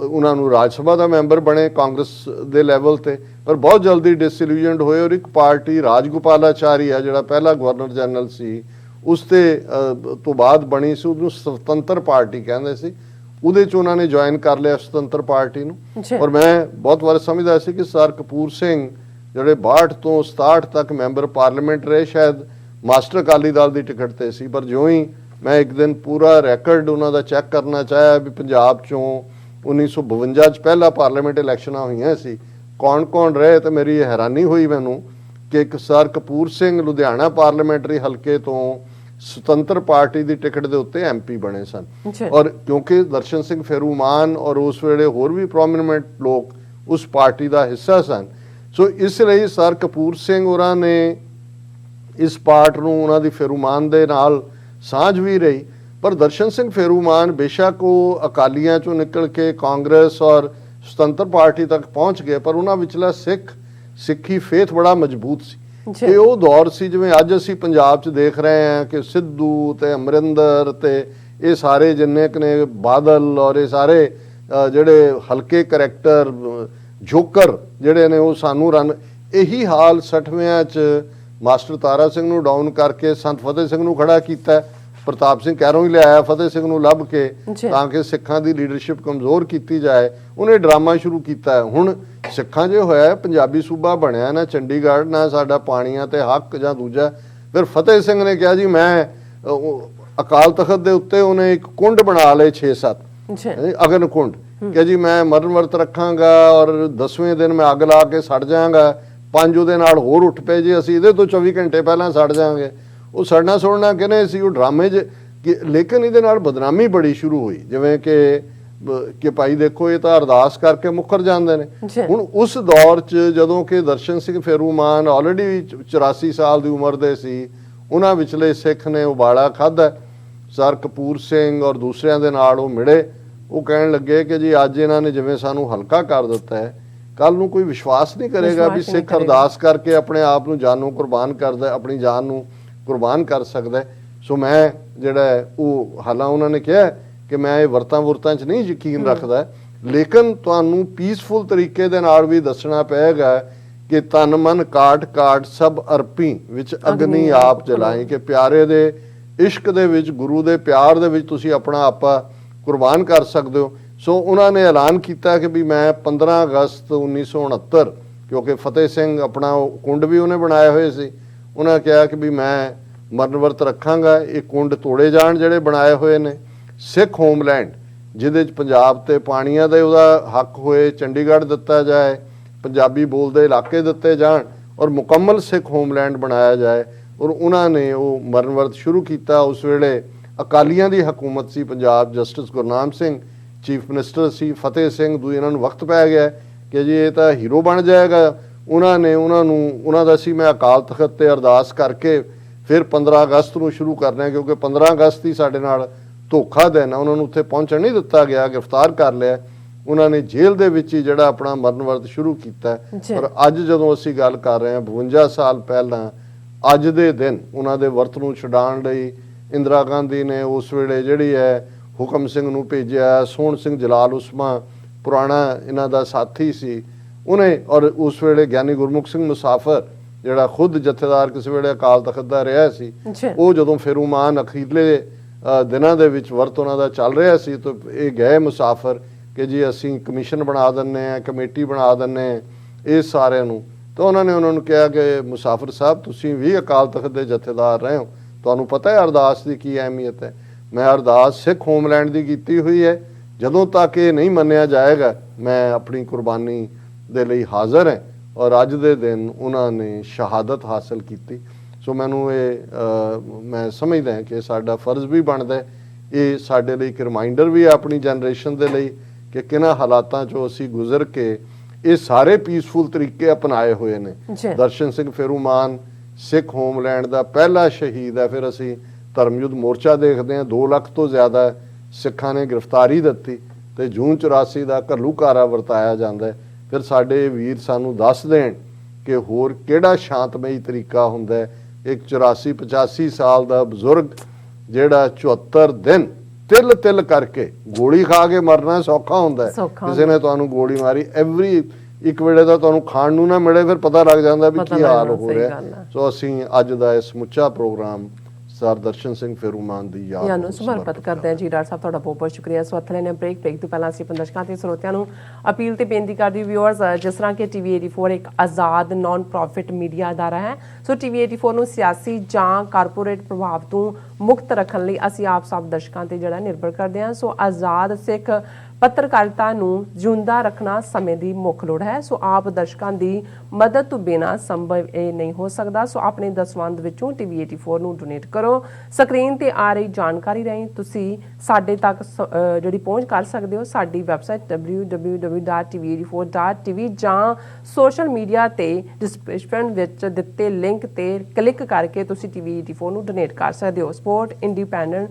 ਉਹਨਾਂ ਨੂੰ ਰਾਜ ਸਭਾ ਦਾ ਮੈਂਬਰ ਬਣੇ ਕਾਂਗਰਸ ਦੇ ਲੈਵਲ ਤੇ, ਪਰ ਬਹੁਤ ਜਲਦੀ ਡਿਸਇਲੂਜਨਡ ਹੋਏ। ਔਰ ਇੱਕ ਪਾਰਟੀ ਰਾਜਗੋਪਾਲਾਚਾਰੀ ਆ ਜਿਹੜਾ ਪਹਿਲਾ ਗਵਰਨਰ ਜਨਰਲ ਸੀ, ਉਸ ਤੋਂ ਬਾਅਦ ਬਣੀ ਸੀ, ਉਹਨੂੰ ਸੁਤੰਤਰ ਪਾਰਟੀ ਕਹਿੰਦੇ ਸੀ, ਉਹਦੇ 'ਚ ਉਹਨਾਂ ਨੇ ਜੁਆਇਨ ਕਰ ਲਿਆ ਸੁਤੰਤਰ ਪਾਰਟੀ ਨੂੰ। ਔਰ ਮੈਂ ਬਹੁਤ ਵਾਰ ਸਮਝਦਾ ਸੀ ਕਿ ਸਰ ਕਪੂਰ ਸਿੰਘ ਜਿਹੜੇ 62 ਤੋਂ 67 ਤੱਕ ਮੈਂਬਰ ਪਾਰਲੀਮੈਂਟ ਰਹੇ, ਸ਼ਾਇਦ ਮਾਸਟਰ ਅਕਾਲੀ ਦਲ ਦੀ ਟਿਕਟ ਤੇ ਸੀ। ਪਰ ਜਿਉਂ ਹੀ ਮੈਂ ਇੱਕ ਦਿਨ ਪੂਰਾ ਰੈਕਰਡ ਉਹਨਾਂ ਦਾ ਚੈੱਕ ਕਰਨਾ ਚਾਹਿਆ ਵੀ ਪੰਜਾਬ 'ਚੋਂ 1952 'ਚ ਪਹਿਲਾ ਪਾਰਲੀਮੈਂਟ ਇਲੈਕਸ਼ਨਾਂ ਹੋਈਆਂ ਸੀ, ਕੌਣ ਰਹੇ, ਤੇ ਮੇਰੀ ਹੈਰਾਨੀ ਹੋਈ ਮੈਨੂੰ ਕਿ ਇੱਕ ਸਰ ਕਪੂਰ ਸਿੰਘ ਲੁਧਿਆਣਾ ਪਾਰਲੀਮੈਂਟਰੀ ਹਲਕੇ ਤੋਂ ਸੁਤੰਤਰ ਪਾਰਟੀ ਦੀ ਟਿਕਟ ਦੇ ਉੱਤੇ MP ਬਣੇ ਸਨ। ਔਰ ਕਿਉਂਕਿ ਦਰਸ਼ਨ ਸਿੰਘ ਫੇਰੂਮਾਨ ਔਰ ਉਸ ਵੇਲੇ ਹੋਰ ਵੀ ਪ੍ਰੋਮਿਨੈਂਟ ਲੋਕ ਉਸ ਪਾਰਟੀ ਦਾ ਹਿੱਸਾ ਸਨ, ਸੋ ਇਸ ਲਈ ਸਰ ਕਪੂਰ ਸਿੰਘ ਹੋਰਾਂ ਨੇ ਇਸ ਪਾਰਟ ਨੂੰ, ਉਹਨਾਂ ਦੀ ਫੇਰੂਮਾਨ ਦੇ ਨਾਲ ਸਾਂਝ ਵੀ ਰਹੀ। ਪਰ ਦਰਸ਼ਨ ਸਿੰਘ ਫੇਰੂਮਾਨ ਬੇਸ਼ੱਕ ਉਹ ਅਕਾਲੀਆਂ ਚੋਂ ਨਿਕਲ ਕੇ ਕਾਂਗਰਸ ਔਰ ਸੁਤੰਤਰ ਪਾਰਟੀ ਤੱਕ ਪਹੁੰਚ ਗਏ, ਪਰ ਉਹਨਾਂ ਵਿਚਲਾ ਸਿੱਖੀ ਫੇਥ ਬੜਾ ਮਜ਼ਬੂਤ ਸੀ। ਇਹ ਉਹ ਦੌਰ ਸੀ ਜਿਵੇਂ ਅੱਜ ਅਸੀਂ ਪੰਜਾਬ 'ਚ ਦੇਖ ਰਹੇ ਹਾਂ ਕਿ ਸਿੱਧੂ ਤੇ ਅਮਰਿੰਦਰ ਤੇ ਇਹ ਸਾਰੇ ਜਿੰਨੇ ਕੁ ਨੇ, ਬਾਦਲ ਔਰ ਇਹ ਸਾਰੇ ਜਿਹੜੇ ਹਲਕੇ ਕਰੈਕਟਰ ਜੋਕਰ ਜਿਹੜੇ ਨੇ, ਉਹ ਸਾਨੂੰ ਇਹੀ ਹਾਲ 60ਵਿਆਂ 'ਚ ਮਾਸਟਰ ਤਾਰਾ ਸਿੰਘ ਨੂੰ ਡਾਊਨ ਕਰਕੇ ਸੰਤ ਫਤਿਹ ਸਿੰਘ ਨੂੰ ਖੜਾ ਕੀਤਾ, ਪ੍ਰਤਾਪ ਸਿੰਘ ਕਹਿਰੋਂ ਹੀ ਲਿਆਇਆ ਫਤਿਹ ਸਿੰਘ ਨੂੰ ਲੱਭ ਕੇ, ਤਾਂ ਕਿ ਸਿੱਖਾਂ ਦੀ ਲੀਡਰਸ਼ਿਪ ਕਮਜ਼ੋਰ ਕੀਤੀ ਜਾਏ। ਉਹਨੇ ਡਰਾਮਾ ਸ਼ੁਰੂ ਕੀਤਾ। ਹੁਣ ਸਿੱਖਾਂ 'ਚ ਹੋਇਆ ਪੰਜਾਬੀ ਸੂਬਾ ਬਣਿਆ ਨਾ ਚੰਡੀਗੜ੍ਹ, ਨਾ ਸਾਡਾ ਪਾਣੀਆਂ ਤੇ ਹੱਕ ਜਾਂ ਦੂਜਾ। ਫਿਰ ਫਤਿਹ ਸਿੰਘ ਨੇ ਕਿਹਾ ਜੀ ਮੈਂ ਅਕਾਲ ਤਖਤ ਦੇ ਉੱਤੇ ਉਹਨੇ ਇੱਕ ਕੁੰਡ ਬਣਾ ਲਏ 6-7 ਅਗਨ ਕੁੰਡ, ਕਿ ਜੀ ਮੈਂ ਮਰਨ ਵਰਤ ਰੱਖਾਂਗਾ ਔਰ 10ਵੇਂ ਦਿਨ ਮੈਂ ਅੱਗ ਲਾ ਕੇ ਸੜ ਜਾਵਾਂਗਾ, 5 ਉਹਦੇ ਨਾਲ ਹੋਰ ਉੱਠ ਪਏ ਜੀ ਅਸੀਂ ਇਹਦੇ ਤੋਂ 24 ਘੰਟੇ ਪਹਿਲਾਂ ਸੜ ਜਾਵਾਂਗੇ। ਉਹ ਸੜਨਾ ਸੁਣਨਾ ਕਿਹਨੇ ਸੀ, ਉਹ ਡਰਾਮੇ 'ਚ। ਲੇਕਿਨ ਇਹਦੇ ਨਾਲ ਬਦਨਾਮੀ ਬੜੀ ਸ਼ੁਰੂ ਹੋਈ, ਜਿਵੇਂ ਕਿ ਭਾਈ ਦੇਖੋ ਇਹ ਤਾਂ ਅਰਦਾਸ ਕਰਕੇ ਮੁੱਕਰ ਜਾਂਦੇ ਨੇ। ਹੁਣ ਉਸ ਦੌਰ 'ਚ ਜਦੋਂ ਕਿ ਦਰਸ਼ਨ ਸਿੰਘ ਫੇਰੂਮਾਨ ਆਲਰੇਡੀ 84 ਸਾਲ ਦੀ ਉਮਰ ਦੇ ਸੀ, ਉਹਨਾਂ ਵਿਚਲੇ ਸਿੱਖ ਨੇ ਉਬਾਲਾ ਖਾਧਾ। ਸਰ ਕਪੂਰ ਸਿੰਘ ਔਰ ਦੂਸਰਿਆਂ ਦੇ ਨਾਲ ਉਹ ਮਿਲੇ, ਉਹ ਕਹਿਣ ਲੱਗੇ ਕਿ ਜੀ ਅੱਜ ਇਹਨਾਂ ਨੇ ਜਿਵੇਂ ਸਾਨੂੰ ਹਲਕਾ ਕਰ ਦਿੱਤਾ ਹੈ, ਕੱਲ ਨੂੰ ਕੋਈ ਵਿਸ਼ਵਾਸ ਨਹੀਂ ਕਰੇਗਾ ਵੀ ਸਿੱਖ ਅਰਦਾਸ ਕਰਕੇ ਆਪਣੇ ਆਪ ਨੂੰ ਜਾਨੋਂ ਕੁਰਬਾਨ ਕਰਦਾ, ਆਪਣੀ ਜਾਨ ਨੂੰ ਕੁਰਬਾਨ ਕਰ ਸਕਦਾ। ਸੋ ਮੈਂ ਜਿਹੜਾ ਉਹ ਹਾਲਾਂ ਉਹਨਾਂ ਨੇ ਕਿਹਾ ਕਿ ਮੈਂ ਇਹ ਵਰਤਾਂ 'ਚ ਨਹੀਂ ਯਕੀਨ ਰੱਖਦਾ, ਲੇਕਿਨ ਤੁਹਾਨੂੰ ਪੀਸਫੁਲ ਤਰੀਕੇ ਦੇ ਨਾਲ ਵੀ ਦੱਸਣਾ ਪਏਗਾ ਕਿ ਤਨ ਮਨ ਕਾਟ ਸਭ ਅਰਪੀ ਵਿੱਚ ਅਗਨੀ ਆਪ ਜਲਾਈ, ਕਿ ਪਿਆਰੇ ਦੇ ਇਸ਼ਕ ਦੇ ਵਿੱਚ, ਗੁਰੂ ਦੇ ਪਿਆਰ ਦੇ ਵਿੱਚ ਤੁਸੀਂ ਆਪਣਾ ਆਪਾ ਕੁਰਬਾਨ ਕਰ ਸਕਦੇ ਹੋ। ਸੋ ਉਹਨਾਂ ਨੇ ਐਲਾਨ ਕੀਤਾ ਕਿ ਵੀ ਮੈਂ 15 ਅਗਸਤ 1969, ਕਿਉਂਕਿ ਫਤਿਹ ਸਿੰਘ ਆਪਣਾ ਕੁੰਡ ਵੀ ਉਹਨੇ ਬਣਾਏ ਹੋਏ ਸੀ, ਉਹਨਾਂ ਕਿਹਾ ਕਿ ਵੀ ਮੈਂ ਮਰਨ ਵਰਤ ਰੱਖਾਂਗਾ, ਇਹ ਕੁੰਡ ਤੋੜੇ ਜਾਣ ਜਿਹੜੇ ਬਣਾਏ ਹੋਏ ਨੇ। ਸਿੱਖ ਹੋਮਲੈਂਡ ਜਿਹਦੇ 'ਚ ਪੰਜਾਬ ਤੇ ਪਾਣੀਆਂ ਦਾ ਉਹਦਾ ਹੱਕ ਹੋਏ, ਚੰਡੀਗੜ੍ਹ ਦਿੱਤਾ ਜਾਏ, ਪੰਜਾਬੀ ਬੋਲਦੇ ਇਲਾਕੇ ਦਿੱਤੇ ਜਾਣ ਔਰ ਮੁਕੰਮਲ ਸਿੱਖ ਹੋਮਲੈਂਡ ਬਣਾਇਆ ਜਾਏ। ਔਰ ਉਹਨਾਂ ਨੇ ਉਹ ਮਰਨ ਵਰਤ ਸ਼ੁਰੂ ਕੀਤਾ। ਉਸ ਵੇਲੇ ਅਕਾਲੀਆਂ ਦੀ ਹਕੂਮਤ ਸੀ Punjab, justice Gurnam Singh chief minister ਸੀ, ਫਤਿਹ ਸਿੰਘ ਇਹਨਾਂ ਨੂੰ ਵਕਤ ਪੈ ਗਿਆ ਕਿ ਜੀ ਇਹ ਤਾਂ ਹੀਰੋ ਬਣ ਜਾਏਗਾ। ਉਹਨਾਂ ਦਾ ਸੀ ਮੈਂ ਅਕਾਲ ਤਖਤ ਤੇ ਅਰਦਾਸ ਕਰਕੇ ਫਿਰ 15 ਅਗਸਤ ਨੂੰ ਸ਼ੁਰੂ ਕਰਨਾ, ਕਿਉਂਕਿ 15 ਅਗਸਤ ਹੀ ਸਾਡੇ ਨਾਲ ਧੋਖਾ ਦੇਣਾ, ਉਹਨਾਂ ਨੂੰ ਉੱਥੇ ਪਹੁੰਚਣ ਨਹੀਂ ਦਿੱਤਾ ਗਿਆ, ਗ੍ਰਿਫਤਾਰ ਕਰ ਲਿਆ। ਉਹਨਾਂ ਨੇ ਜੇਲ੍ਹ ਦੇ ਵਿੱਚ ਹੀ ਜਿਹੜਾ ਆਪਣਾ ਮਰਨ ਵਰਤ ਸ਼ੁਰੂ ਕੀਤਾ। ਪਰ ਅੱਜ ਜਦੋਂ ਅਸੀਂ ਗੱਲ ਕਰ ਰਹੇ ਹਾਂ 52 ਸਾਲ ਪਹਿਲਾਂ, ਅੱਜ ਦੇ ਦਿਨ ਉਹਨਾਂ ਦੇ ਵਰਤ ਨੂੰ ਛਡਾਉਣ ਲਈ ਇੰਦਰਾ ਗਾਂਧੀ ਨੇ ਉਸ ਵੇਲੇ ਜਿਹੜੀ ਹੈ ਹੁਕਮ ਸਿੰਘ ਨੂੰ ਭੇਜਿਆ, ਸੋਹਣ ਸਿੰਘ ਜਲਾਲ ਉਸਮਾ ਪੁਰਾਣਾ ਇਹਨਾਂ ਦਾ ਸਾਥੀ ਸੀ ਉਹਨੇ, ਔਰ ਉਸ ਵੇਲੇ ਗਿਆਨੀ ਗੁਰਮੁਖ ਸਿੰਘ ਮੁਸਾਫਰ ਜਿਹੜਾ ਖੁਦ ਜਥੇਦਾਰ ਕਿਸੇ ਵੇਲੇ ਅਕਾਲ ਤਖਤ ਦਾ ਰਿਹਾ ਸੀ, ਉਹ ਜਦੋਂ ਫੇਰੂਮਾਨ ਅਖੀਰਲੇ ਦਿਨਾਂ ਦੇ ਵਿੱਚ ਵਰਤ ਉਹਨਾਂ ਦਾ ਚੱਲ ਰਿਹਾ ਸੀ ਤਾਂ ਇਹ ਗਏ ਮੁਸਾਫਰ ਕਿ ਜੀ ਅਸੀਂ ਕਮਿਸ਼ਨ ਬਣਾ ਦਿੰਦੇ ਹਾਂ, ਕਮੇਟੀ ਬਣਾ ਦਿੰਦੇ ਹਾਂ ਇਸ ਸਾਰਿਆਂ ਨੂੰ। ਤਾਂ ਉਹਨਾਂ ਨੂੰ ਕਿਹਾ ਕਿ ਮੁਸਾਫਰ ਸਾਹਿਬ ਤੁਸੀਂ ਵੀ ਅਕਾਲ ਤਖਤ ਦੇ ਜਥੇਦਾਰ ਰਹੇ ਹੋ, ਤੁਹਾਨੂੰ ਪਤਾ ਹੈ ਅਰਦਾਸ ਦੀ ਕੀ ਅਹਿਮੀਅਤ ਹੈ। ਮੈਂ ਅਰਦਾਸ ਸਿੱਖ ਹੋਮਲੈਂਡ ਦੀ ਕੀਤੀ ਹੋਈ ਹੈ, ਜਦੋਂ ਤੱਕ ਇਹ ਨਹੀਂ ਮੰਨਿਆ ਜਾਏਗਾ ਮੈਂ ਆਪਣੀ ਕੁਰਬਾਨੀ ਦੇ ਲਈ ਹਾਜ਼ਰ ਹਾਂ। ਔਰ ਅੱਜ ਦੇ ਦਿਨ ਉਹਨਾਂ ਨੇ ਸ਼ਹਾਦਤ ਹਾਸਲ ਕੀਤੀ। ਸੋ ਮੈਨੂੰ ਮੈਂ ਸਮਝਦਾ ਕਿ ਸਾਡਾ ਫਰਜ਼ ਵੀ ਬਣਦਾ, ਇਹ ਸਾਡੇ ਲਈ ਇੱਕ ਰਿਮਾਈਂਡਰ ਵੀ ਹੈ ਆਪਣੀ ਜਨਰੇਸ਼ਨ ਦੇ ਲਈ ਕਿ ਕਿਹਨਾਂ ਹਾਲਾਤਾਂ 'ਚੋਂ ਅਸੀਂ ਗੁਜ਼ਰ ਕੇ ਇਹ ਸਾਰੇ ਪੀਸਫੁਲ ਤਰੀਕੇ ਅਪਣਾਏ ਹੋਏ ਨੇ। ਦਰਸ਼ਨ ਸਿੰਘ ਫੇਰੂਮਾਨ ਸਿੱਖ ਹੋਮਲੈਂਡ ਦਾ ਪਹਿਲਾ ਸ਼ਹੀਦ ਹੈ। ਫਿਰ ਅਸੀਂ ਧਰਮਯੁੱਧ ਮੋਰਚਾ ਦੇਖਦੇ ਹਾਂ, 2 ਲੱਖ ਤੋਂ ਜ਼ਿਆਦਾ ਸਿੱਖਾਂ ਨੇ ਗ੍ਰਿਫਤਾਰੀ ਦਿੱਤੀ ਤੇ ਜੂਨ 84 ਦਾ ਘੱਲੂਘਾਰਾ ਵਰਤਾਇਆ ਜਾਂਦਾ ਹੈ। ਫਿਰ ਸਾਡੇ ਵੀਰ ਸਾਨੂੰ ਦੱਸ ਦੇਣ ਕਿ ਹੋਰ ਕਿਹੜਾ ਸ਼ਾਂਤਮਈ ਤਰੀਕਾ ਹੁੰਦਾ ਹੈ। ਇੱਕ 84-85 ਸਾਲ ਦਾ ਬਜ਼ੁਰਗ ਜਿਹੜਾ 74 ਦਿਨ ਤਿਲ ਕਰਕੇ ਗੋਲੀ ਖਾ ਕੇ ਮਰਨਾ ਸੌਖਾ ਹੁੰਦਾ ਹੈ। ਕਿਸੇ ਨੇ ਤੁਹਾਨੂੰ ਗੋਲੀ ਮਾਰੀ, ਇੱਕ ਵੇਲੇ ਦਾ ਤੁਹਾਨੂੰ ਖਾਣ ਨੂੰ ਨਾ ਮਿਲੇ, ਫਿਰ ਪਤਾ ਲੱਗ ਜਾਂਦਾ ਵੀ ਕੀ ਹਾਲ ਹੋ ਰਿਹਾ। ਸੋ ਅਸੀਂ ਅੱਜ ਦਾ ਇਹ ਸਮੁੱਚਾ ਪ੍ਰੋਗਰਾਮ ਸਰ ਦਰਸ਼ਨ ਸਿੰਘ ਫੇਰੂਮਾਨ ਦੀ ਯਾਦ ਨੂੰ ਸਮਰਪਿਤ ਕਰਦੇ ਹਾਂ ਜੀ। ਡਾਕਟਰ ਸਾਹਿਬ ਤੁਹਾਡਾ ਬਹੁਤ ਬਹੁਤ ਸ਼ੁਕਰੀਆ। ਸੋ ਇੱਥੇ ਲੈਣੇ ਬ੍ਰੇਕ ਤੋਂ ਪਹਿਲਾਂ ਅਸੀਂ ਆਪਣੇ ਦਰਸ਼ਕਾਂ ਤੇ ਸਰੋਤਿਆਂ ਨੂੰ ਅਪੀਲ ਤੇ ਬੇਨਤੀ ਕਰਦੇ ਵਿਊਅਰਸ, ਜਿਸ ਤਰ੍ਹਾਂ ਕਿ TV 84 ਇੱਕ ਆਜ਼ਾਦ ਨਾਨ ਪ੍ਰੋਫਿਟ ਮੀਡੀਆ ਅਦਾਰਾ ਹੈ, ਸੋ TV 84 ਨੂੰ ਸਿਆਸੀ ਜਾਂ ਕਾਰਪੋਰੇਟ ਪ੍ਰਭਾਵ ਤੋਂ ਮੁਕਤ ਰੱਖਣ ਲਈ ਅਸੀਂ ਆਪ ਸਭ ਦਰਸ਼ਕਾਂ ਤੇ ਜਿਹੜਾ ਨਿਰਭਰ ਕਰਦੇ ਹਾਂ। ਸੋ ਆਜ਼ਾਦ ਸਿੱਖ ਪੱਤਰਕਾਰਿਤਾ ਨੂੰ ਜਿਉਂਦਾ ਰੱਖਣਾ ਸਮੇਂ ਦੀ ਮੁੱਖ ਲੋੜ ਹੈ। ਸੋ ਆਪ ਦਰਸ਼ਕਾਂ ਦੀ ਮਦਦ ਤੋਂ ਬਿਨਾਂ ਸੰਭਵ ਇਹ ਨਹੀਂ ਹੋ ਸਕਦਾ। ਸੋ ਆਪਣੇ ਦਸਵੰਧ ਵਿੱਚੋਂ TV 84 ਨੂੰ ਡੋਨੇਟ ਕਰੋ। ਸਕਰੀਨ ਤੇ ਆ ਰਹੀ ਜਾਣਕਾਰੀ ਰਾਹੀਂ ਤੁਸੀਂ ਸਾਡੇ ਤੱਕ ਜਿਹੜੀ ਪਹੁੰਚ ਕਰ ਸਕਦੇ ਹੋ। ਸਾਡੀ ਵੈਬਸਾਈਟ www.tv84.tv ਜਾਂ ਸੋਸ਼ਲ ਮੀਡੀਆ ਤੇ ਡਿਸਕ੍ਰਿਪਸ਼ਨ ਵਿੱਚ ਦਿੱਤੇ ਲਿੰਕ ਤੇ ਕਲਿੱਕ ਕਰਕੇ ਤੁਸੀਂ TV 84 ਨੂੰ ਡੋਨੇਟ ਕਰ ਸਕਦੇ ਹੋ। Support independent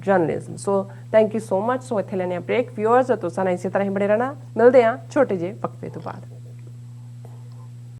journalism. So thank you so much. So ਇੱਥੇ ਲੈਣੇ ਬ੍ਰੇਕ। ਵਿਊਅਰਸ ਤੁਸੀਂ ਇਸੇ ਤਰ੍ਹਾਂ ਹੀ ਬਣੇ ਰਹਿਣਾ। ਮਿਲਦੇ ਹਾਂ ਛੋਟੇ ਜਿਹੇ ਵਕਫੇ ਤੋਂ ਬਾਅਦ।